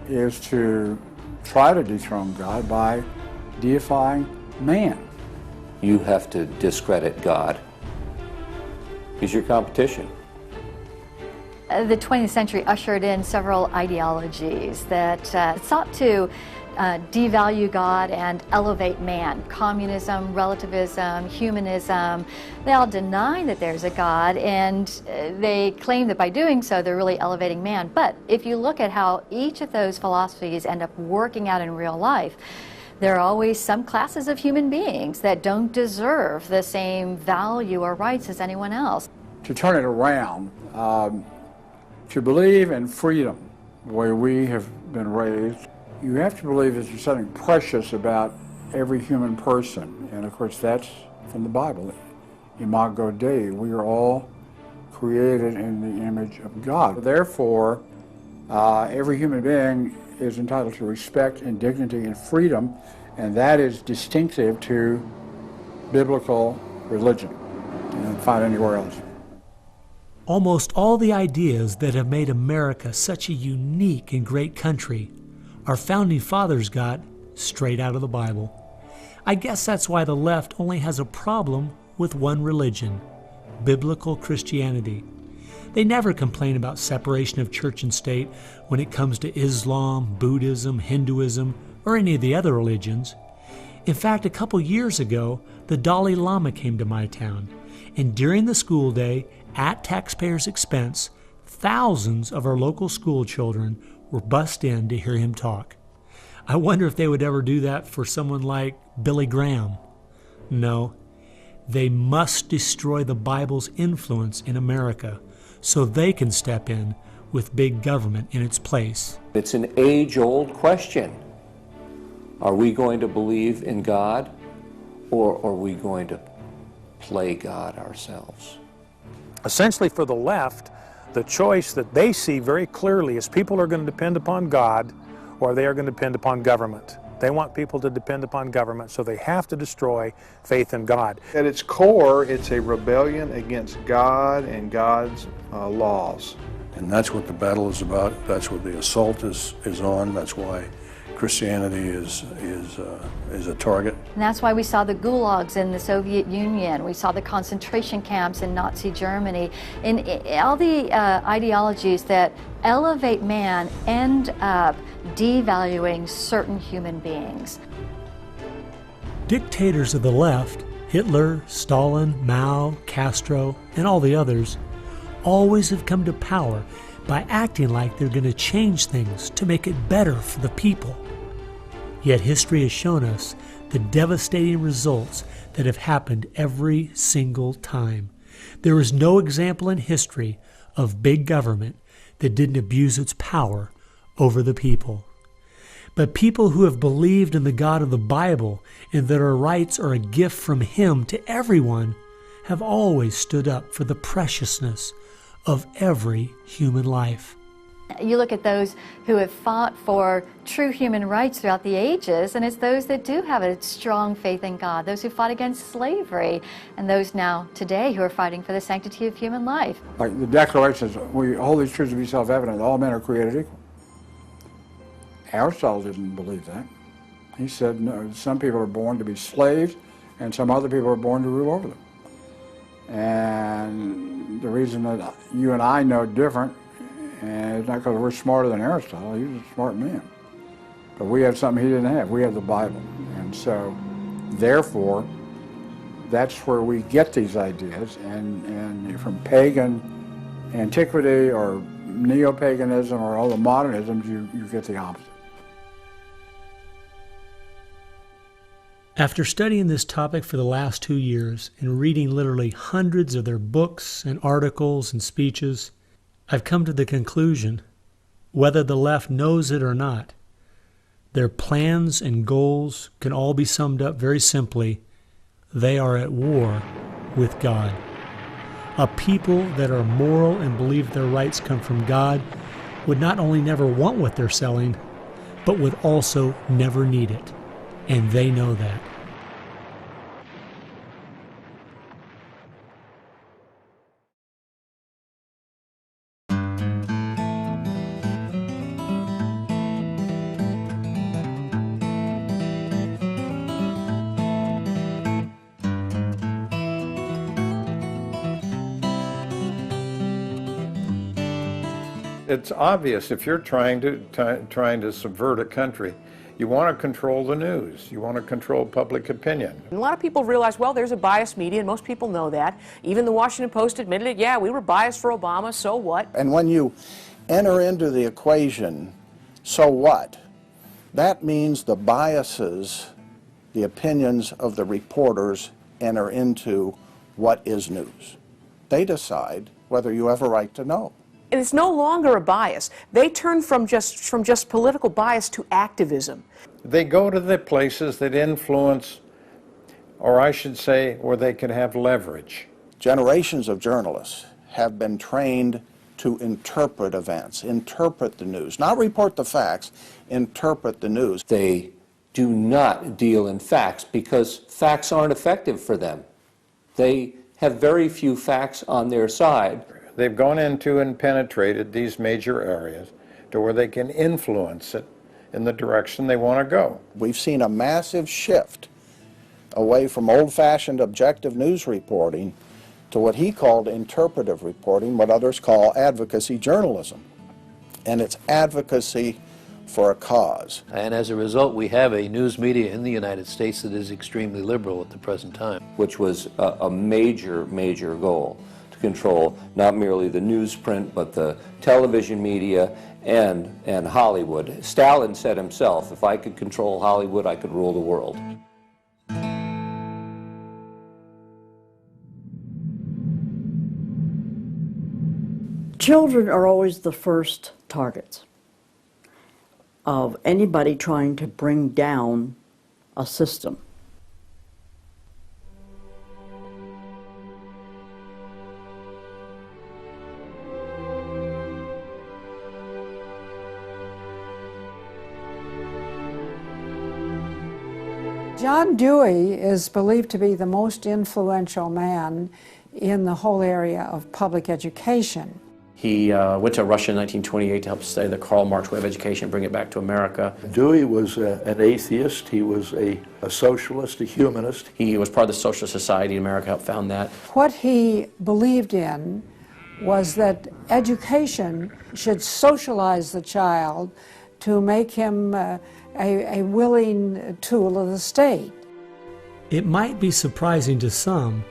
is to try to dethrone God by deifying man. You have to discredit God. He's your competition. The 20th century ushered in several ideologies that sought to devalue God and elevate man. Communism, relativism, humanism, they all deny that there's a God, and they claim that by doing so they're really elevating man. But if you look at how each of those philosophies end up working out in real life, there are always some classes of human beings that don't deserve the same value or rights as anyone else. To turn it around, to believe in freedom, the way we have been raised, you have to believe that there's something precious about every human person. And of course that's from the Bible. Imago Dei, we are all created in the image of God. Therefore, every human being is entitled to respect and dignity and freedom, and that is distinctive to biblical religion. You don't find anywhere else. Almost all the ideas that have made America such a unique and great country our founding fathers got straight out of the Bible. I guess that's why the left only has a problem with one religion, biblical Christianity. They never complain about separation of church and state when it comes to Islam, Buddhism, Hinduism, or any of the other religions. In fact, a couple years ago, the Dalai Lama came to my town, and during the school day, at taxpayers' expense, thousands of our local school children were bussed in to hear him talk. I wonder if they would ever do that for someone like Billy Graham. No, they must destroy the Bible's influence in America so they can step in with big government in its place. It's an age-old question. Are we going to believe in God, or are we going to play God ourselves? Essentially, for the left, the choice that they see very clearly is people are going to depend upon God or they are going to depend upon government. They want people to depend upon government, so they have to destroy faith in God. At its core, it's a rebellion against God and God's laws. And that's what the battle is about. That's what the assault is on. That's why Christianity is a target. And that's why we saw the gulags in the Soviet Union. We saw the concentration camps in Nazi Germany. In all the ideologies that elevate man end up devaluing certain human beings. Dictators of the left, Hitler, Stalin, Mao, Castro, and all the others, always have come to power by acting like they're going to change things to make it better for the people. Yet history has shown us the devastating results that have happened every single time. There is no example in history of big government that didn't abuse its power over the people. But people who have believed in the God of the Bible and that our rights are a gift from Him to everyone have always stood up for the preciousness of every human life. You look at those who have fought for true human rights throughout the ages, and it's those that do have a strong faith in God, those who fought against slavery, and those now today who are fighting for the sanctity of human life. Like the Declaration says, we hold these truths to be self-evident, all men are created equal. Aristotle didn't believe that. He said, no, some people are born to be slaves, and some other people are born to rule over them. And the reason that you and I know different, and it's not because we're smarter than Aristotle, he was a smart man. But we have something he didn't have. We have the Bible. And so, therefore, that's where we get these ideas. And from pagan antiquity or neo-paganism or all the modernisms, you get the opposite. After studying this topic for the last 2 years and reading literally hundreds of their books and articles and speeches, I've come to the conclusion, whether the left knows it or not, their plans and goals can all be summed up very simply. They are at war with God. A people that are moral and believe their rights come from God would not only never want what they're selling, but would also never need it. And they know that. It's obvious if you're trying to subvert a country, you want to control the news. You want to control public opinion. And a lot of people realize, well, there's a biased media, and most people know that. Even the Washington Post admitted it. Yeah, we were biased for Obama, so what? And when you enter into the equation, so what? That means the biases, the opinions of the reporters enter into what is news. They decide whether you have a right to know. And it's no longer a bias. They turn from just political bias to activism. They go to the places that influence, or I should say, where they can have leverage. Generations of journalists have been trained to interpret events, interpret the news, not report the facts, interpret the news. They do not deal in facts because facts aren't effective for them. They have very few facts on their side. They've gone into and penetrated these major areas to where they can influence it in the direction they want to go. We've seen a massive shift away from old-fashioned objective news reporting to what he called interpretive reporting, what others call advocacy journalism. And it's advocacy for a cause. And as a result, we have a news media in the United States that is extremely liberal at the present time. Which was a major, major goal, to control not merely the newsprint, but the television media and Hollywood. Stalin said himself, if I could control Hollywood, I could rule the world. Children are always the first targets of anybody trying to bring down a system. John Dewey is believed to be the most influential man in the whole area of public education. He went to Russia in 1928 to help study the Karl Marx way of education, bring it back to America. Dewey was an atheist. He was a socialist, a humanist. He was part of the Socialist Society in America, helped found that. What he believed in was that education should socialize the child to make him a willing tool of the state. It might be surprising to some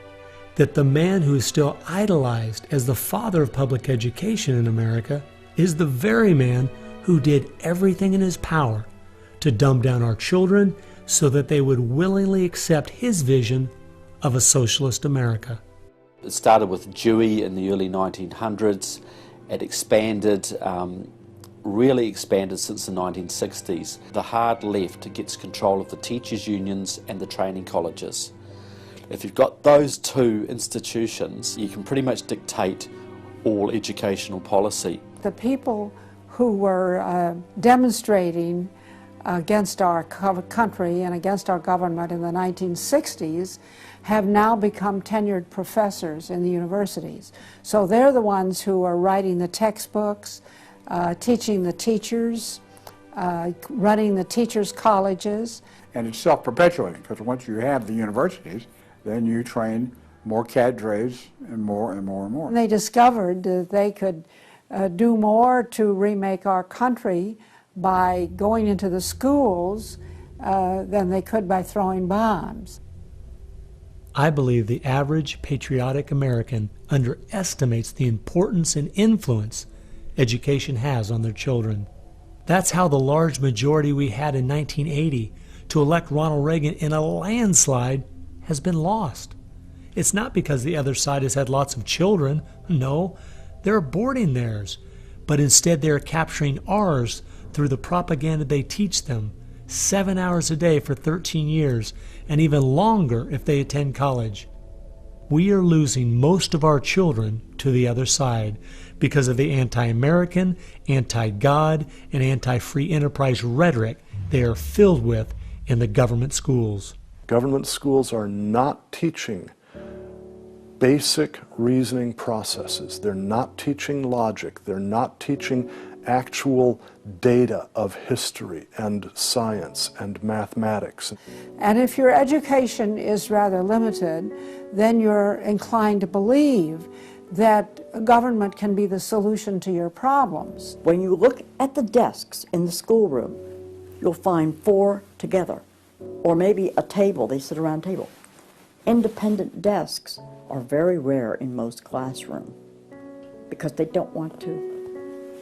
that the man who is still idolized as the father of public education in America is the very man who did everything in his power to dumb down our children so that they would willingly accept his vision of a socialist America. It started with Dewey in the early 1900s. It expanded, really expanded since the 1960s. The hard left gets control of the teachers' unions and the training colleges. If you've got those two institutions, you can pretty much dictate all educational policy. The people who were demonstrating against our country and against our government in the 1960s have now become tenured professors in the universities. So they're the ones who are writing the textbooks, teaching the teachers, running the teachers' colleges. And it's self-perpetuating, because once you have the universities, then you train more cadres and more and more and more. And they discovered that they could do more to remake our country by going into the schools than they could by throwing bombs. I believe the average patriotic American underestimates the importance and influence education has on their children. That's how the large majority we had in 1980 to elect Ronald Reagan in a landslide has been lost. It's not because the other side has had lots of children. No, they're aborting theirs. But instead they're capturing ours through the propaganda they teach them, 7 hours a day for 13 years, and even longer if they attend college. We are losing most of our children to the other side because of the anti-American, anti-God, and anti-free enterprise rhetoric they are filled with in the government schools. Government schools are not teaching basic reasoning processes. They're not teaching logic. They're not teaching actual data of history and science and mathematics. And if your education is rather limited, then you're inclined to believe that government can be the solution to your problems. When you look at the desks in the schoolroom, you'll find 4 together. Or maybe a table, they sit around a table. Independent desks are very rare in most classrooms because they don't want to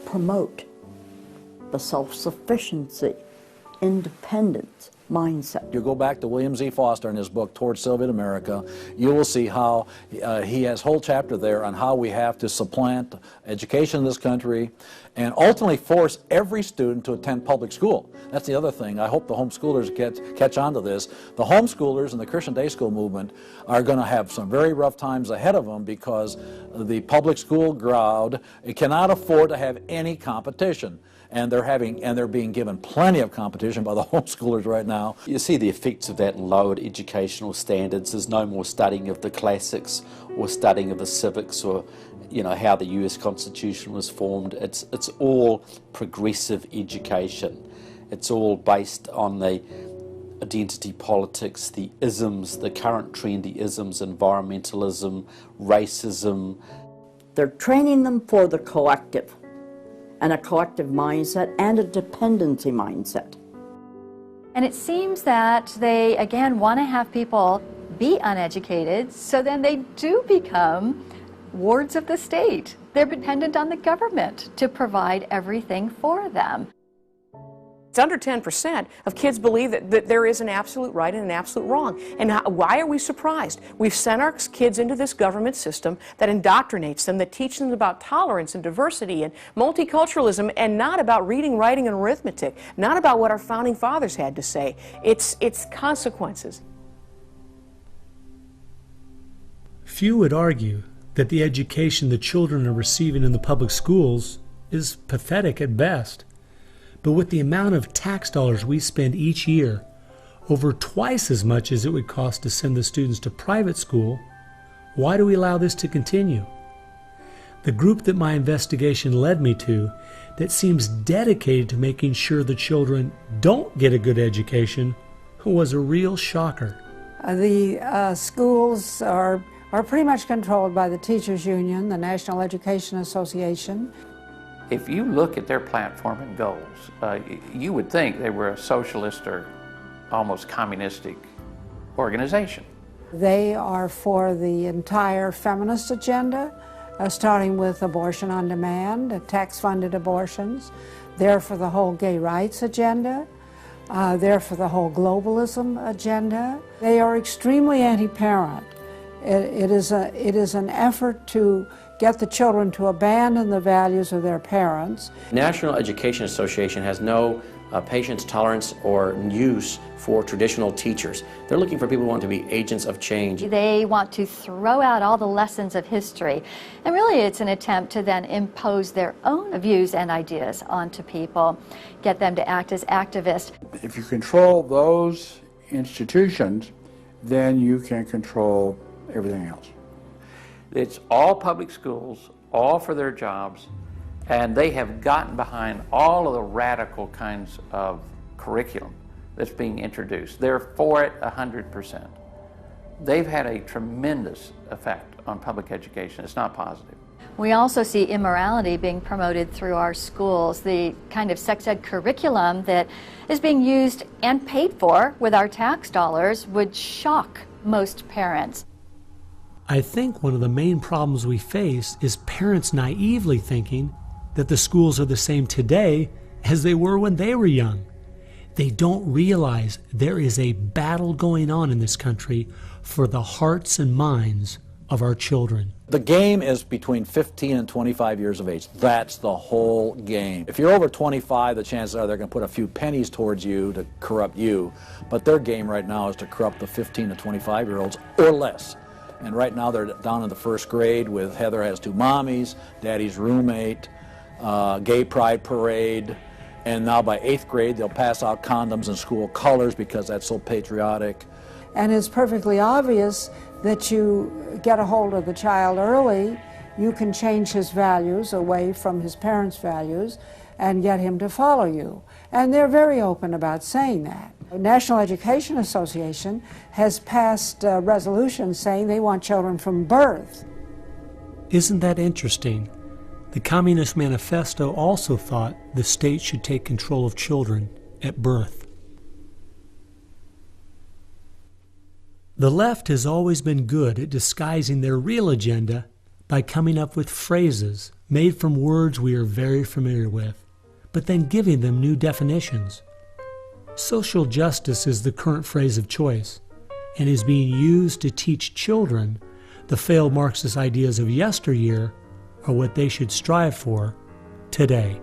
promote the self-sufficiency, independence mindset. You go back to William Z. Foster in his book, Towards Soviet America, you will see how he has a whole chapter there on how we have to supplant education in this country and ultimately force every student to attend public school. That's the other thing. I hope the homeschoolers catch on to this. The homeschoolers and the Christian day school movement are going to have some very rough times ahead of them because the public school crowd cannot afford to have any competition. And they're being given plenty of competition by the homeschoolers right now. You see the effects of that in lowered educational standards. There's no more studying of the classics or studying of the civics or you know, how the US Constitution was formed. It's all progressive education. It's all based on the identity politics, the isms, the current trendy isms, environmentalism, racism. They're training them for the collective, and a collective mindset and a dependency mindset. And it seems that they, again, want to have people be uneducated, so then they do become wards of the state. They're dependent on the government to provide everything for them. It's under 10% of kids believe that there is an absolute right and an absolute wrong. And why are we surprised? We've sent our kids into this government system that indoctrinates them, that teaches them about tolerance and diversity and multiculturalism, and not about reading, writing, and arithmetic, not about what our founding fathers had to say. It's consequences. Few would argue that the education the children are receiving in the public schools is pathetic at best. But with the amount of tax dollars we spend each year, over twice as much as it would cost to send the students to private school, why do we allow this to continue? The group that my investigation led me to, that seems dedicated to making sure the children don't get a good education, was a real shocker. The schools are pretty much controlled by the Teachers Union, the National Education Association. If you look at their platform and goals, you would think they were a socialist or almost communistic organization. They are for the entire feminist agenda, starting with abortion on demand, tax-funded abortions. They're for the whole gay rights agenda. They're for the whole globalism agenda. They are extremely anti-parent. It is an effort to get the children to abandon the values of their parents. National Education Association has no patience, tolerance, or use for traditional teachers. They're looking for people who want to be agents of change. They want to throw out all the lessons of history. And really it's an attempt to then impose their own views and ideas onto people, get them to act as activists. If you control those institutions, then you can control everything else. It's all public schools, all for their jobs, and they have gotten behind all of the radical kinds of curriculum that's being introduced. They're for it 100%. They've had a tremendous effect on public education. It's not positive. We also see immorality being promoted through our schools. The kind of sex ed curriculum that is being used and paid for with our tax dollars would shock most parents. I think one of the main problems we face is parents naively thinking that the schools are the same today as they were when they were young. They don't realize there is a battle going on in this country for the hearts and minds of our children. The game is between 15 and 25 years of age. That's the whole game. If you're over 25, the chances are they're going to put a few pennies towards you to corrupt you. But their game right now is to corrupt the 15 to 25-year-olds or less. And right now they're down in the first grade with Heather has two mommies, Daddy's roommate, gay pride parade, and now by 8th grade they'll pass out condoms in school colors because that's so patriotic. And it's perfectly obvious that you get a hold of the child early, you can change his values away from his parents' values and get him to follow you. And they're very open about saying that. The National Education Association has passed resolutions saying they want children from birth. Isn't that interesting? The Communist Manifesto also thought the state should take control of children at birth. The left has always been good at disguising their real agenda by coming up with phrases made from words we are very familiar with, but then giving them new definitions. Social justice is the current phrase of choice and is being used to teach children the failed Marxist ideas of yesteryear are what they should strive for today.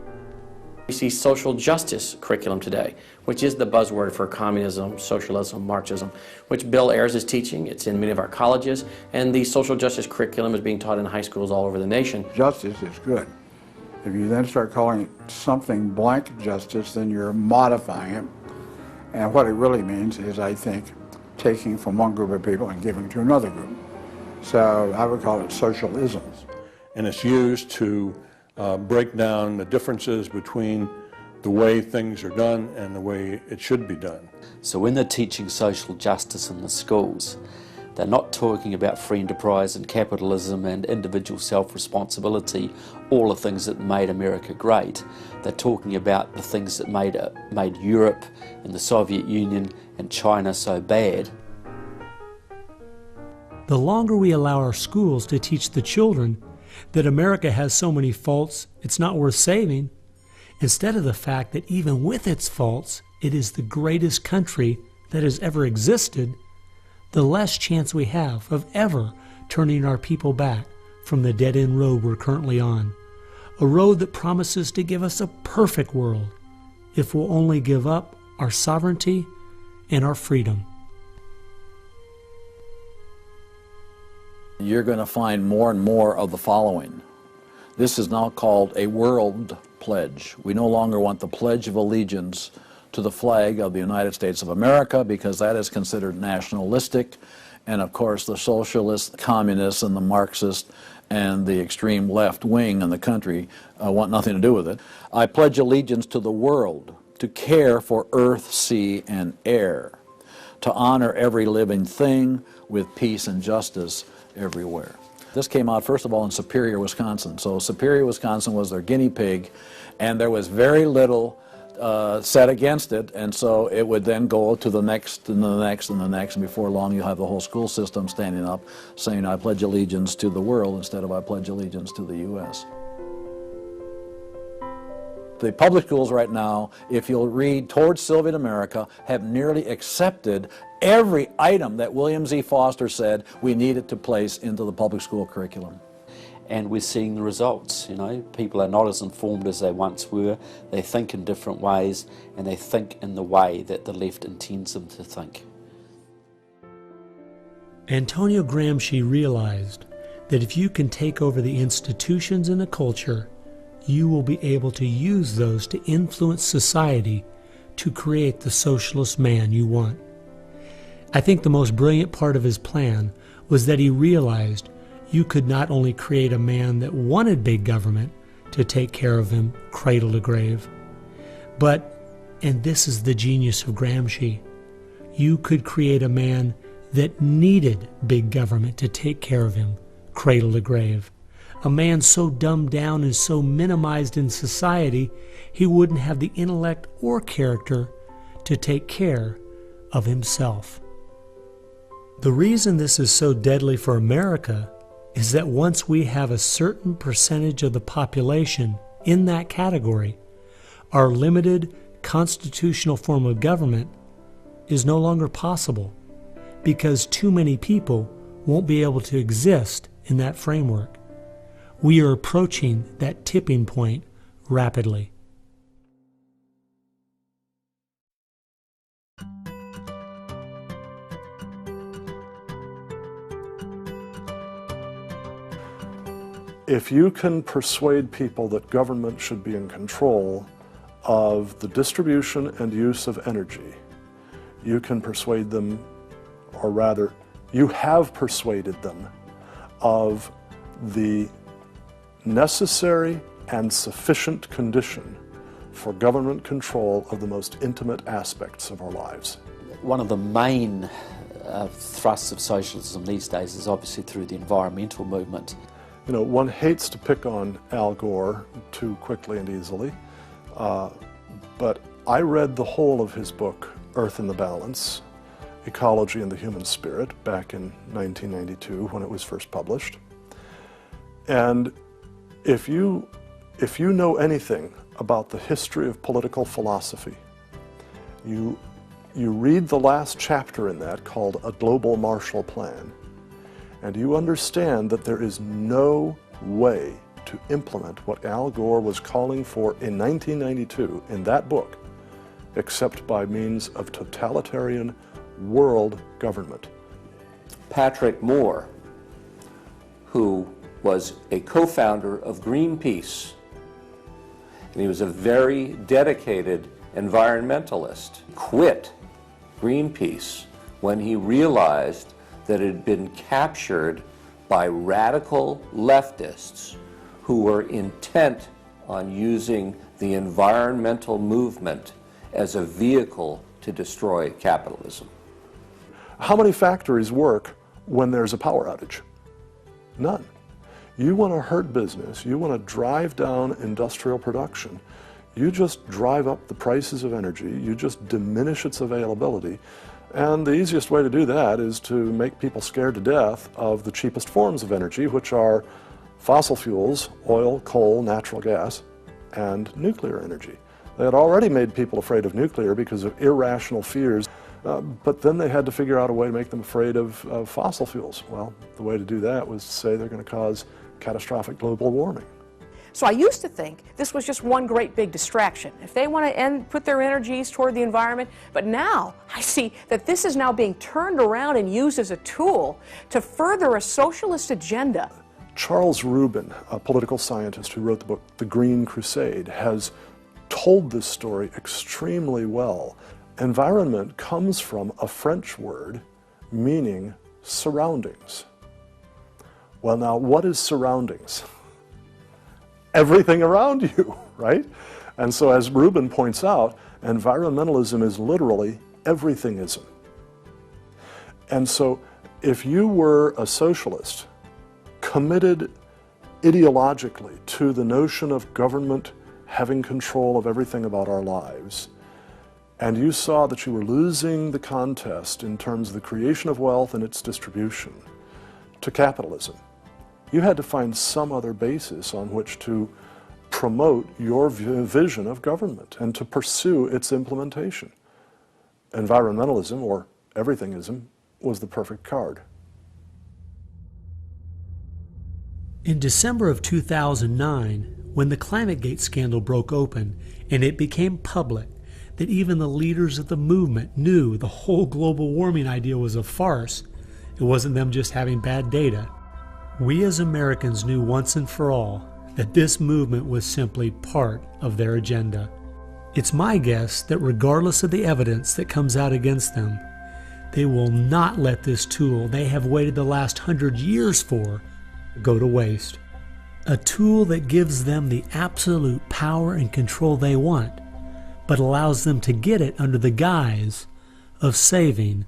We see social justice curriculum today, which is the buzzword for communism, socialism, Marxism, which Bill Ayers is teaching. It's in many of our colleges, and the social justice curriculum is being taught in high schools all over the nation. Justice is good. If you then start calling it something blank justice, then you're modifying it. And what it really means is, I think, taking from one group of people and giving to another group. So I would call it socialisms. and it's used to break down the differences between the way things are done and the way it should be done. So when they're teaching social justice in the schools, they're not talking about free enterprise and capitalism and individual self-responsibility, all the things that made America great. They're talking about the things that made Europe and the Soviet Union and China so bad. The longer we allow our schools to teach the children that America has so many faults it's not worth saving, instead of the fact that even with its faults, it is the greatest country that has ever existed, the less chance we have of ever turning our people back from the dead-end road we're currently on, a road that promises to give us a perfect world if we'll only give up our sovereignty and our freedom. You're going to find more and more of the following. This is now called a world pledge. We no longer want the Pledge of Allegiance to the flag of the United States of America because that is considered nationalistic, and of course the socialists, communists, and the Marxists and the extreme left wing in the country want nothing to do with it. I pledge allegiance to the world, to care for earth, sea, and air, to honor every living thing with peace and justice everywhere. This came out, first of all, in Superior, Wisconsin. So Superior, Wisconsin was their guinea pig, and there was very little said against it, and so it would then go to the next and the next and the next, and before long you have the whole school system standing up saying, I pledge allegiance to the world instead of I pledge allegiance to the U.S. The public schools right now, if you'll read Towards Soviet America, have nearly accepted every item that William Z. Foster said we needed to place into the public school curriculum. And we're seeing the results, you know. People are not as informed as they once were. They think in different ways, and they think in the way that the left intends them to think. Antonio Gramsci realized that if you can take over the institutions in a culture, you will be able to use those to influence society to create the socialist man you want. I think the most brilliant part of his plan was that he realized you could not only create a man that wanted big government to take care of him cradle to grave, but, and this is the genius of Gramsci, you could create a man that needed big government to take care of him cradle to grave. A man so dumbed down and so minimized in society, he wouldn't have the intellect or character to take care of himself. The reason this is so deadly for America is that once we have a certain percentage of the population in that category, our limited constitutional form of government is no longer possible because too many people won't be able to exist in that framework. We are approaching that tipping point rapidly. If you can persuade people that government should be in control of the distribution and use of energy, you can persuade them, or rather, you have persuaded them of the necessary and sufficient condition for government control of the most intimate aspects of our lives. One of the main thrusts of socialism these days is obviously through the environmental movement. You know, one hates to pick on Al Gore too quickly and easily, but I read the whole of his book, Earth in the Balance, Ecology and the Human Spirit, back in 1992 when it was first published. And if you know anything about the history of political philosophy, you read the last chapter in that called A Global Marshall Plan, and you understand that there is no way to implement what Al Gore was calling for in 1992 in that book except by means of totalitarian world government. Patrick Moore, who was a co-founder of Greenpeace, and he was a very dedicated environmentalist, quit Greenpeace when he realized that it had been captured by radical leftists who were intent on using the environmental movement as a vehicle to destroy capitalism. How many factories work when there's a power outage? None. You want to hurt business, you want to drive down industrial production, you just drive up the prices of energy, you just diminish its availability, and the easiest way to do that is to make people scared to death of the cheapest forms of energy, which are fossil fuels, oil, coal, natural gas, and nuclear energy. They had already made people afraid of nuclear because of irrational fears, but then they had to figure out a way to make them afraid of fossil fuels. Well, the way to do that was to say they're going to cause catastrophic global warming. So I used to think this was just one great big distraction. If they want to put their energies toward the environment, but now I see that this is now being turned around and used as a tool to further a socialist agenda. Charles Rubin, a political scientist who wrote the book The Green Crusade, has told this story extremely well. Environment comes from a French word meaning surroundings. Well, now, what is surroundings? Everything around you, right? And so, as Rubin points out, environmentalism is literally everythingism. And so, if you were a socialist, committed ideologically to the notion of government having control of everything about our lives, and you saw that you were losing the contest in terms of the creation of wealth and its distribution to capitalism, you had to find some other basis on which to promote your vision of government and to pursue its implementation. Environmentalism, or everythingism, was the perfect card. In December of 2009, when the ClimateGate scandal broke open and it became public that even the leaders of the movement knew the whole global warming idea was a farce, it wasn't them just having bad data. We as Americans knew once and for all that this movement was simply part of their agenda. It's my guess that regardless of the evidence that comes out against them, they will not let this tool they have waited the last 100 years for go to waste. A tool that gives them the absolute power and control they want, but allows them to get it under the guise of saving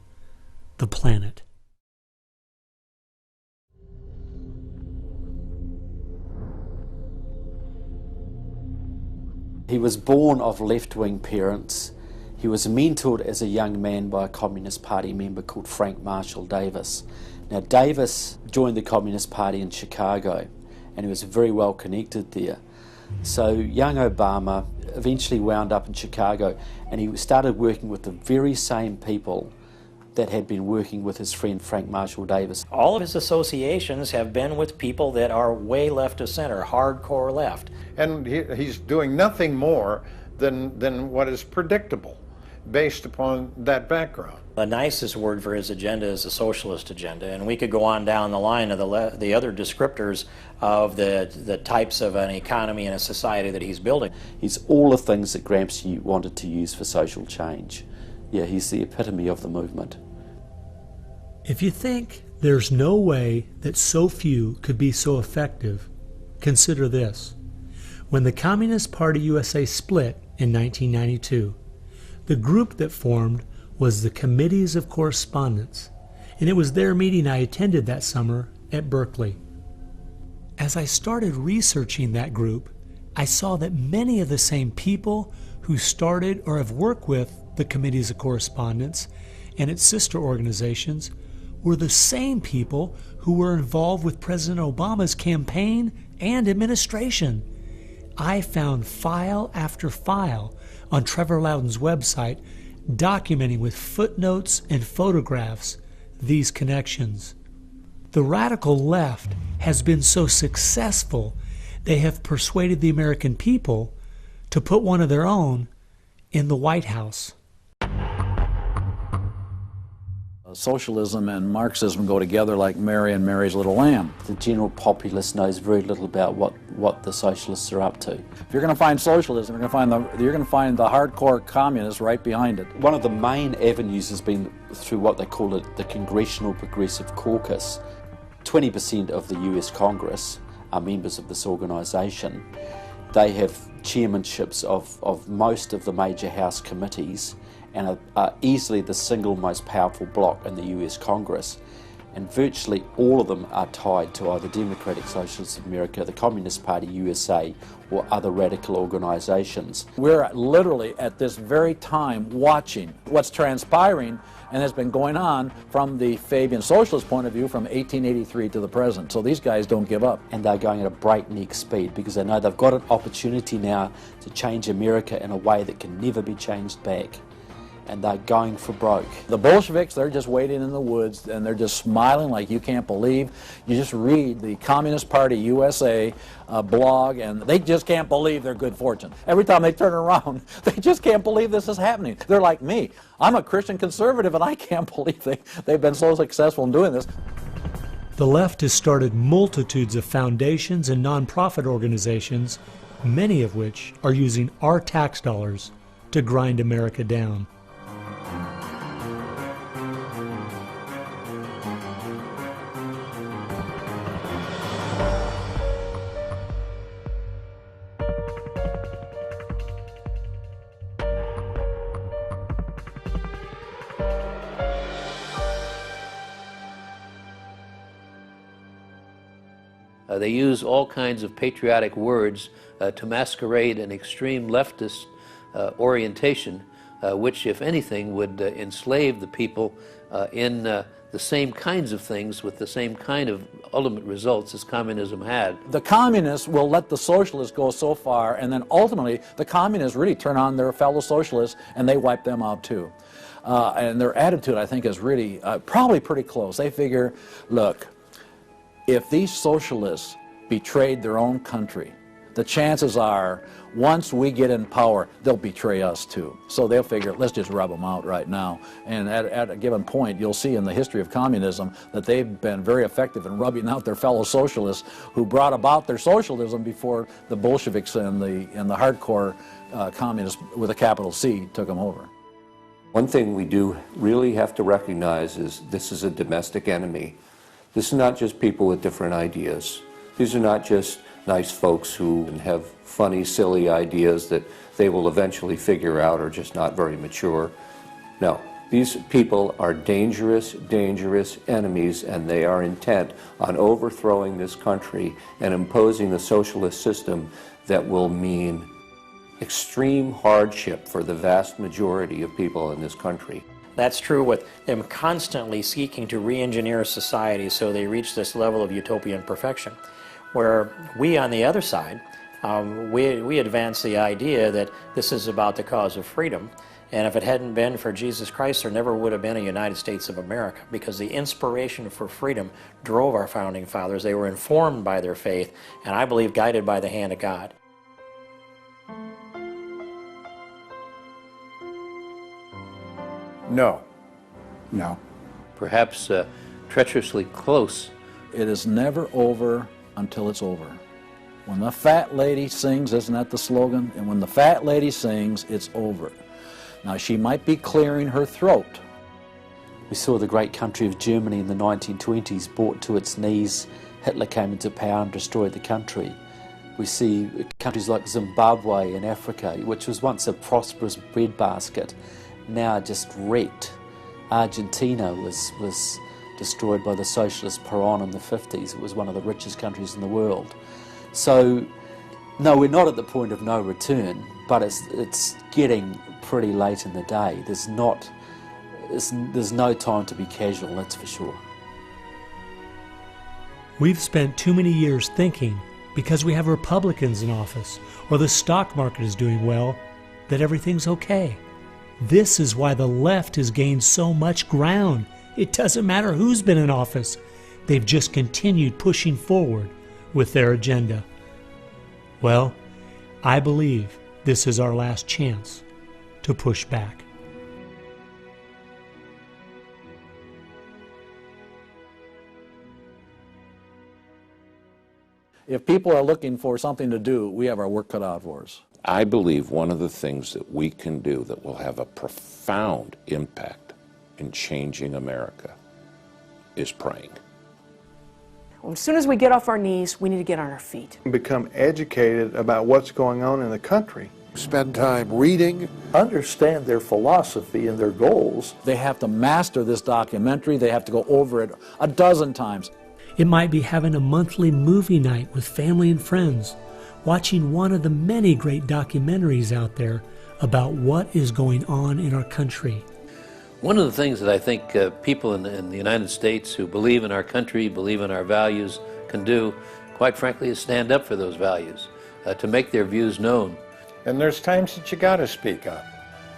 the planet. He was born of left-wing parents. He was mentored as a young man by a Communist Party member called Frank Marshall Davis. Now, Davis joined the Communist Party in Chicago, and he was very well connected there. So young Obama eventually wound up in Chicago, and he started working with the very same people that had been working with his friend Frank Marshall Davis. All of his associations have been with people that are way left of center, hardcore left. And he's doing nothing more than what is predictable based upon that background. The nicest word for his agenda is a socialist agenda, and we could go on down the line of the other descriptors of the types of an economy and a society that he's building. He's all the things that Gramsci wanted to use for social change. Yeah, he's the epitome of the movement. If you think there's no way that so few could be so effective, consider this. When the Communist Party USA split in 1992, the group that formed was the Committees of Correspondence, and it was their meeting I attended that summer at Berkeley. As I started researching that group, I saw that many of the same people who started or have worked with the Committees of Correspondence and its sister organizations were the same people who were involved with President Obama's campaign and administration. I found file after file on Trevor Loudon's website documenting with footnotes and photographs these connections. The radical left has been so successful they have persuaded the American people to put one of their own in the White House. Socialism and Marxism go together like Mary and Mary's little lamb. The general populace knows very little about what the socialists are up to. If you're going to find socialism, you're going to find the hardcore communists right behind it. One of the main avenues has been through what they call the Congressional Progressive Caucus. 20% of the US Congress are members of this organisation. They have chairmanships of most of the major House committees and are easily the single most powerful bloc in the US Congress. And virtually all of them are tied to either Democratic Socialists of America, the Communist Party USA, or other radical organisations. We're literally at this very time watching what's transpiring and has been going on from the Fabian socialist point of view from 1883 to the present. So these guys don't give up. And they're going at a breakneck speed because they know they've got an opportunity now to change America in a way that can never be changed back. And they're going for broke. The Bolsheviks, they're just waiting in the woods and they're just smiling like you can't believe. You just read the Communist Party USA blog and they just can't believe their good fortune. Every time they turn around, they just can't believe this is happening. They're like me. I'm a Christian conservative and I can't believe they've been so successful in doing this. The left has started multitudes of foundations and nonprofit organizations, many of which are using our tax dollars to grind America down. They use all kinds of patriotic words to masquerade an extreme leftist orientation, which, if anything, would enslave the people in the same kinds of things with the same kind of ultimate results as communism had. The communists will let the socialists go so far, and then ultimately the communists really turn on their fellow socialists and they wipe them out too. And their attitude, I think, is really probably pretty close. They figure, look, if these socialists betrayed their own country, the chances are, once we get in power, they'll betray us too. So they'll figure, let's just rub them out right now. And at a given point, you'll see in the history of communism that they've been very effective in rubbing out their fellow socialists who brought about their socialism before the Bolsheviks and the hardcore communists with a capital C took them over. One thing we do really have to recognize is this is a domestic enemy. This is not just people with different ideas. These are not just nice folks who have funny, silly ideas that they will eventually figure out are just not very mature. No, these people are dangerous, dangerous enemies, and they are intent on overthrowing this country and imposing the socialist system that will mean extreme hardship for the vast majority of people in this country. That's true with them constantly seeking to re-engineer society so they reach this level of utopian perfection. Where we, on the other side, we advance the idea that this is about the cause of freedom, and if it hadn't been for Jesus Christ, there never would have been a United States of America, because the inspiration for freedom drove our founding fathers. They were informed by their faith, and I believe guided by the hand of God. No. No. Perhaps treacherously close. It is never over until it's over. When the fat lady sings, isn't that the slogan? And when the fat lady sings, it's over. Now, she might be clearing her throat. We saw the great country of Germany in the 1920s brought to its knees. Hitler came into power and destroyed the country. We see countries like Zimbabwe in Africa, which was once a prosperous breadbasket, now just wrecked. Argentina was destroyed by the socialist Perón in the 50s. It was one of the richest countries in the world. So, no, we're not at the point of no return, but it's getting pretty late in the day. There's no time to be casual, that's for sure. We've spent too many years thinking, because we have Republicans in office or the stock market is doing well, that everything's okay. This is why the left has gained so much ground. It doesn't matter who's been in office. They've just continued pushing forward with their agenda. Well, I believe this is our last chance to push back. If people are looking for something to do, we have our work cut out for us. I believe one of the things that we can do that will have a profound impact in changing America is praying. As soon as we get off our knees, we need to get on our feet. Become educated about what's going on in the country. Spend time reading. Understand their philosophy and their goals. They have to master this documentary. They have to go over it a dozen times. It might be having a monthly movie night with family and friends, watching one of the many great documentaries out there about what is going on in our country. One of the things that I think people in the United States who believe in our country, believe in our values, can do, quite frankly, is stand up for those values, to make their views known. And there's times that you got to speak up,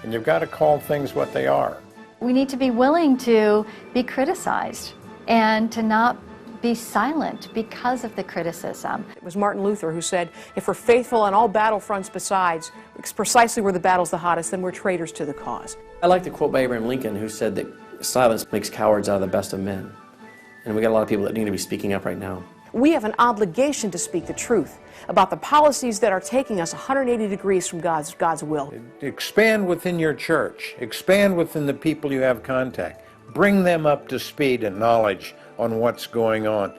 and you've got to call things what they are. We need to be willing to be criticized and to not be silent because of the criticism. It was Martin Luther who said, if we're faithful on all battlefronts besides, precisely where the battle's the hottest, then we're traitors to the cause. I like the quote by Abraham Lincoln, who said that silence makes cowards out of the best of men. And we got a lot of people that need to be speaking up right now. We have an obligation to speak the truth about the policies that are taking us 180 degrees from God's will. Expand within your church. Expand within the people you have contact. Bring them up to speed and knowledge on what's going on.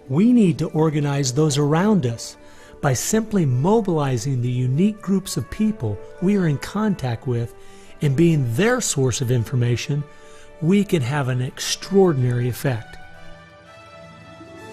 We need to organize those around us by simply mobilizing the unique groups of people we are in contact with and being their source of information. We can have an extraordinary effect.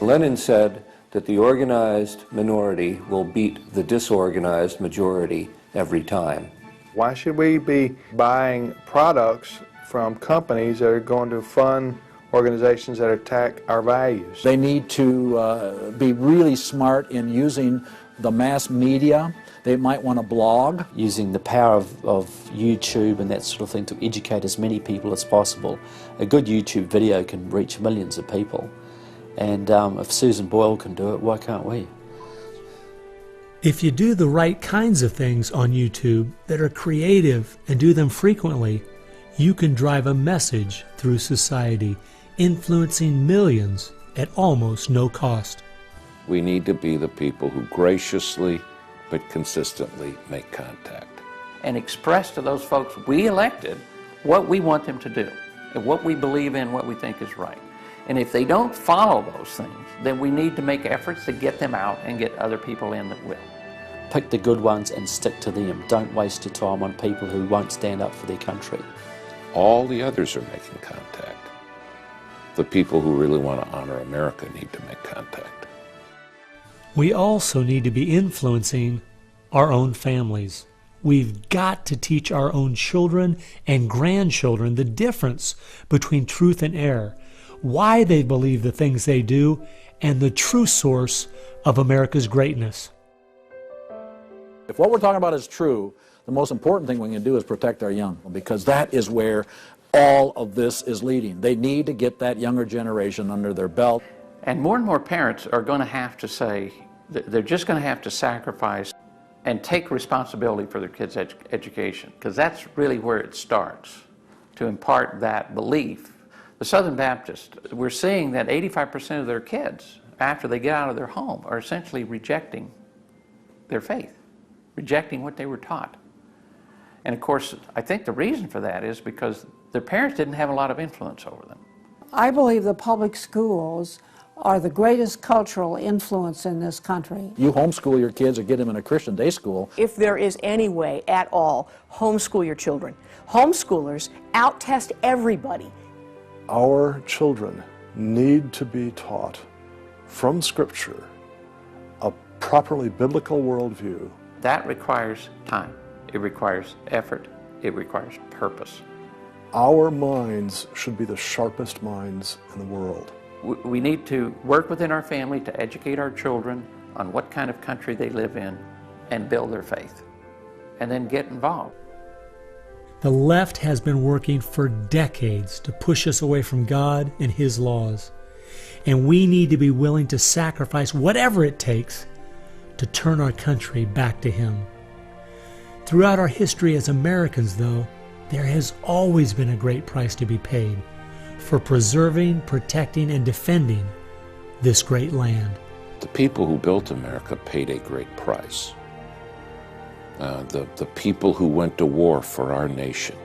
Lenin said that the organized minority will beat the disorganized majority every time. Why should we be buying products from companies that are going to fund organizations that attack our values? They need to be really smart in using the mass media. They might want to blog. Using the power of YouTube and that sort of thing to educate as many people as possible. A good YouTube video can reach millions of people. And if Susan Boyle can do it, why can't we? If you do the right kinds of things on YouTube that are creative and do them frequently, you can drive a message through society, influencing millions at almost no cost. We need to be the people who graciously but consistently make contact. And express to those folks we elected what we want them to do, and what we believe in, what we think is right. And if they don't follow those things, then we need to make efforts to get them out and get other people in that will. Pick the good ones and stick to them. Don't waste your time on people who won't stand up for their country. All the others are making contact. The people who really want to honor America need to make contact. We also need to be influencing our own families. We've got to teach our own children and grandchildren the difference between truth and error, why they believe the things they do, and the true source of America's greatness. If what we're talking about is true, the most important thing we can do is protect our young, because that is where all of this is leading. They need to get that younger generation under their belt. And more parents are going to have to say, they're just going to have to sacrifice and take responsibility for their kids' education, because that's really where it starts, to impart that belief. The Southern Baptists, we're seeing that 85% of their kids, after they get out of their home, are essentially rejecting their faith, rejecting what they were taught. And of course, I think the reason for that is because their parents didn't have a lot of influence over them. I believe the public schools are the greatest cultural influence in this country. You homeschool your kids or get them in a Christian day school. If there is any way at all, homeschool your children. Homeschoolers out-test everybody. Our children need to be taught from Scripture a properly biblical worldview. That requires time. It requires effort. It requires purpose. Our minds should be the sharpest minds in the world. We need to work within our family to educate our children on what kind of country they live in and build their faith, and then get involved. The left has been working for decades to push us away from God and His laws, and we need to be willing to sacrifice whatever it takes to turn our country back to Him. Throughout our history as Americans, though, there has always been a great price to be paid for preserving, protecting, and defending this great land. The people who built America paid a great price. The people who went to war for our nation,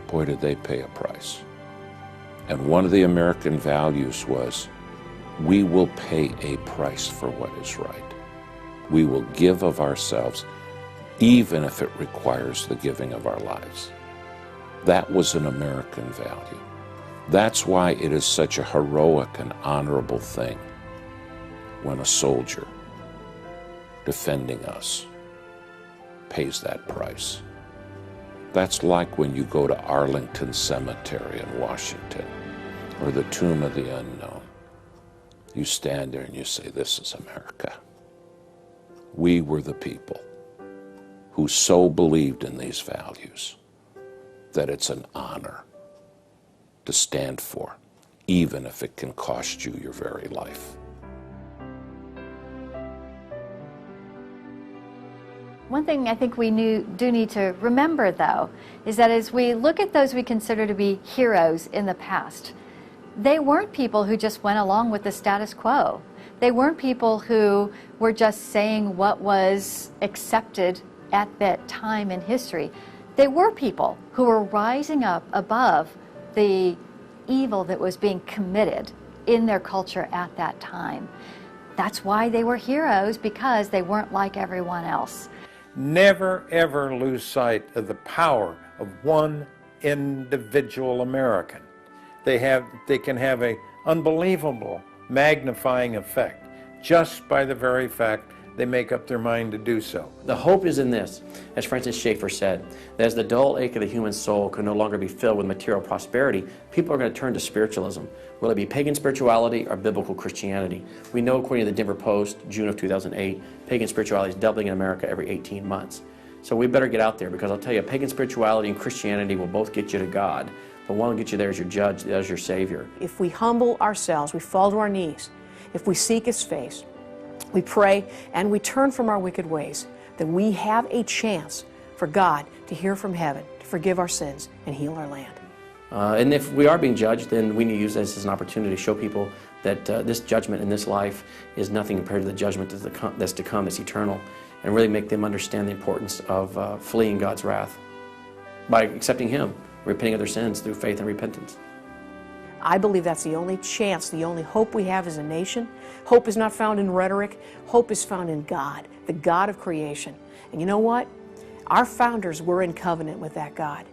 boy, did they pay a price. And one of the American values was we will pay a price for what is right. We will give of ourselves, even if it requires the giving of our lives. That was an American value. That's why it is such a heroic and honorable thing when a soldier defending us pays that price. That's like when you go to Arlington Cemetery in Washington, or the Tomb of the Unknown. You stand there and you say, this is America. We were the people who so believed in these values that it's an honor to stand for, even if it can cost you your very life. One thing I think we do need to remember, though, is that as we look at those we consider to be heroes in the past, they weren't people who just went along with the status quo. They weren't people who were just saying what was accepted at that time in history. They were people who were rising up above the evil that was being committed in their culture at that time. That's why they were heroes, because they weren't like everyone else. Never, ever lose sight of the power of one individual American. They can have an unbelievable magnifying effect just by the very fact they make up their mind to do so. The hope is in this, as Francis Schaeffer said, that as the dull ache of the human soul can no longer be filled with material prosperity, people are going to turn to spiritualism. Will it be pagan spirituality or biblical Christianity? We know, according to the Denver Post, June of 2008, pagan spirituality is doubling in America every 18 months. So we better get out there, because I'll tell you, pagan spirituality and Christianity will both get you to God, but one will get you there as your judge, as your Savior. If we humble ourselves, we fall to our knees, if we seek His face, we pray, and we turn from our wicked ways, then we have a chance for God to hear from heaven, to forgive our sins, and heal our land. And if we are being judged, then we need to use this as an opportunity to show people that this judgment in this life is nothing compared to the judgment that's to come, that's eternal, and really make them understand the importance of fleeing God's wrath by accepting Him, repenting of their sins through faith and repentance. I believe that's the only chance, the only hope we have as a nation. Hope is not found in rhetoric. Hope is found in God, the God of creation. And you know what? Our founders were in covenant with that God.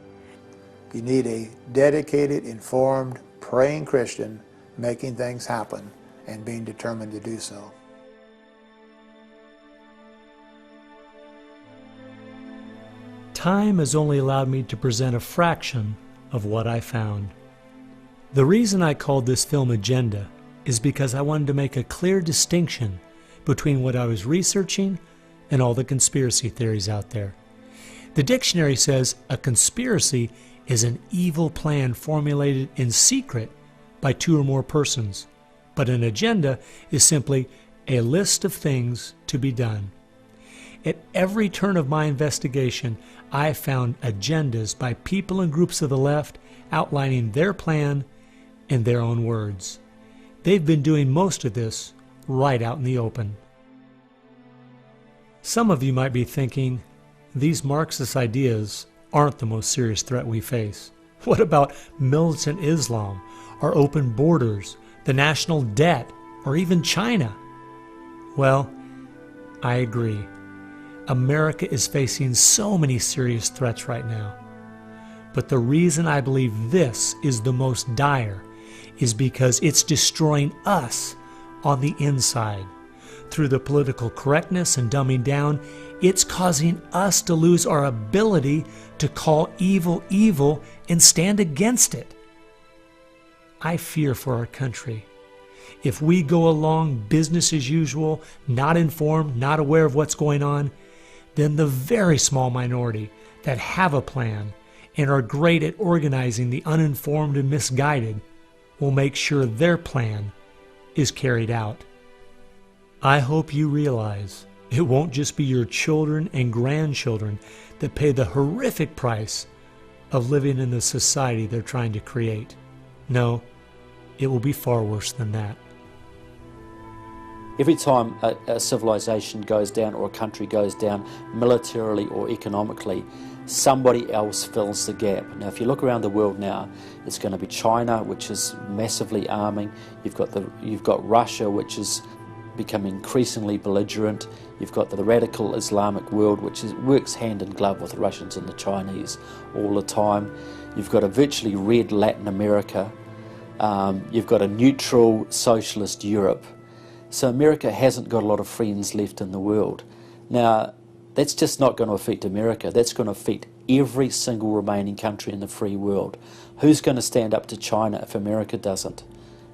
You need a dedicated, informed, praying Christian making things happen and being determined to do so. Time has only allowed me to present a fraction of what I found. The reason I called this film Agenda is because I wanted to make a clear distinction between what I was researching and all the conspiracy theories out there. The dictionary says a conspiracy is an evil plan formulated in secret by two or more persons, but an agenda is simply a list of things to be done. At every turn of my investigation, I found agendas by people and groups of the left outlining their plan in their own words. They've been doing most of this right out in the open. Some of you might be thinking, these Marxist ideas aren't the most serious threat we face. What about militant Islam, our open borders, the national debt, or even China? Well, I agree. America is facing so many serious threats right now. But the reason I believe this is the most dire is because it's destroying us on the inside. Through the political correctness and dumbing down, it's causing us to lose our ability to call evil evil and stand against it. I fear for our country. If we go along business as usual, not informed, not aware of what's going on, then the very small minority that have a plan and are great at organizing the uninformed and misguided will make sure their plan is carried out. I hope you realize it won't just be your children and grandchildren that pay the horrific price of living in the society they're trying to create. No, it will be far worse than that. Every time a civilization goes down or a country goes down militarily or economically, somebody else fills the gap. Now if you look around the world now, it's going to be China, which is massively arming. You've got Russia, which is becoming increasingly belligerent. You've got the radical Islamic world, which works hand in glove with the Russians and the Chinese all the time. You've got a virtually red Latin America. You've got a neutral socialist Europe. So America hasn't got a lot of friends left in the world. Now, that's just not going to affect America. That's going to affect every single remaining country in the free world. Who's going to stand up to China if America doesn't?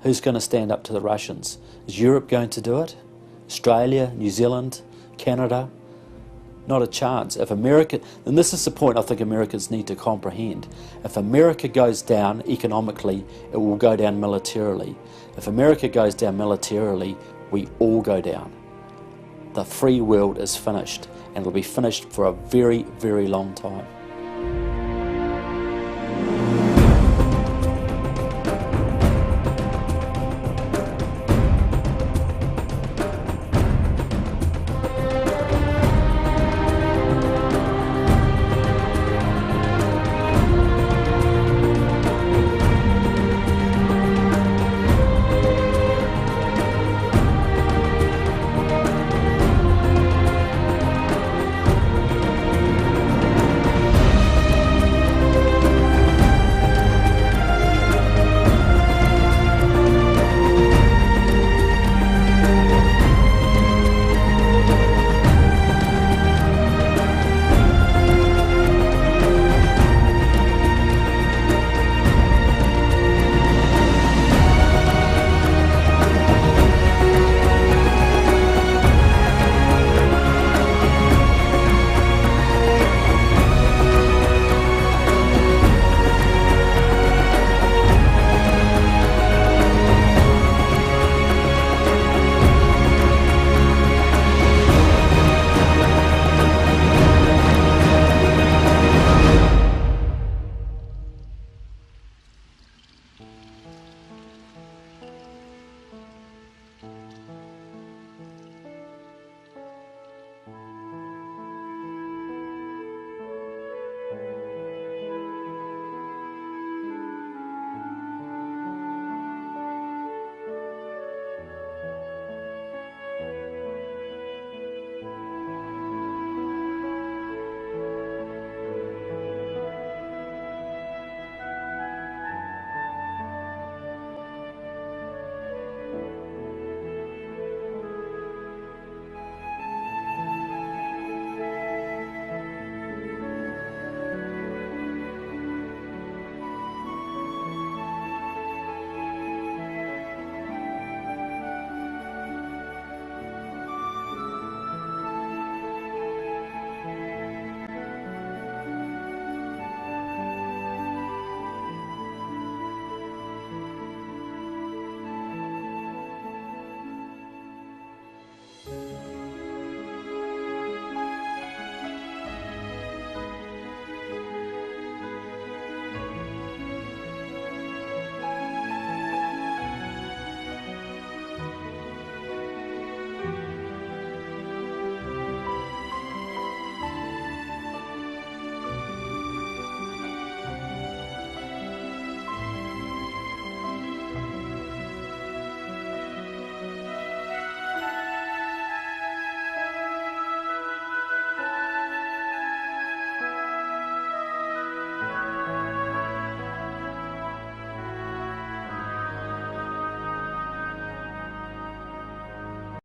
Who's going to stand up to the Russians? Is Europe going to do it? Australia, New Zealand, Canada? Not a chance. If America, and this is the point I think Americans need to comprehend, if America goes down economically, it will go down militarily. If America goes down militarily, we all go down. The free world is finished, and it'll be finished for a very, very long time.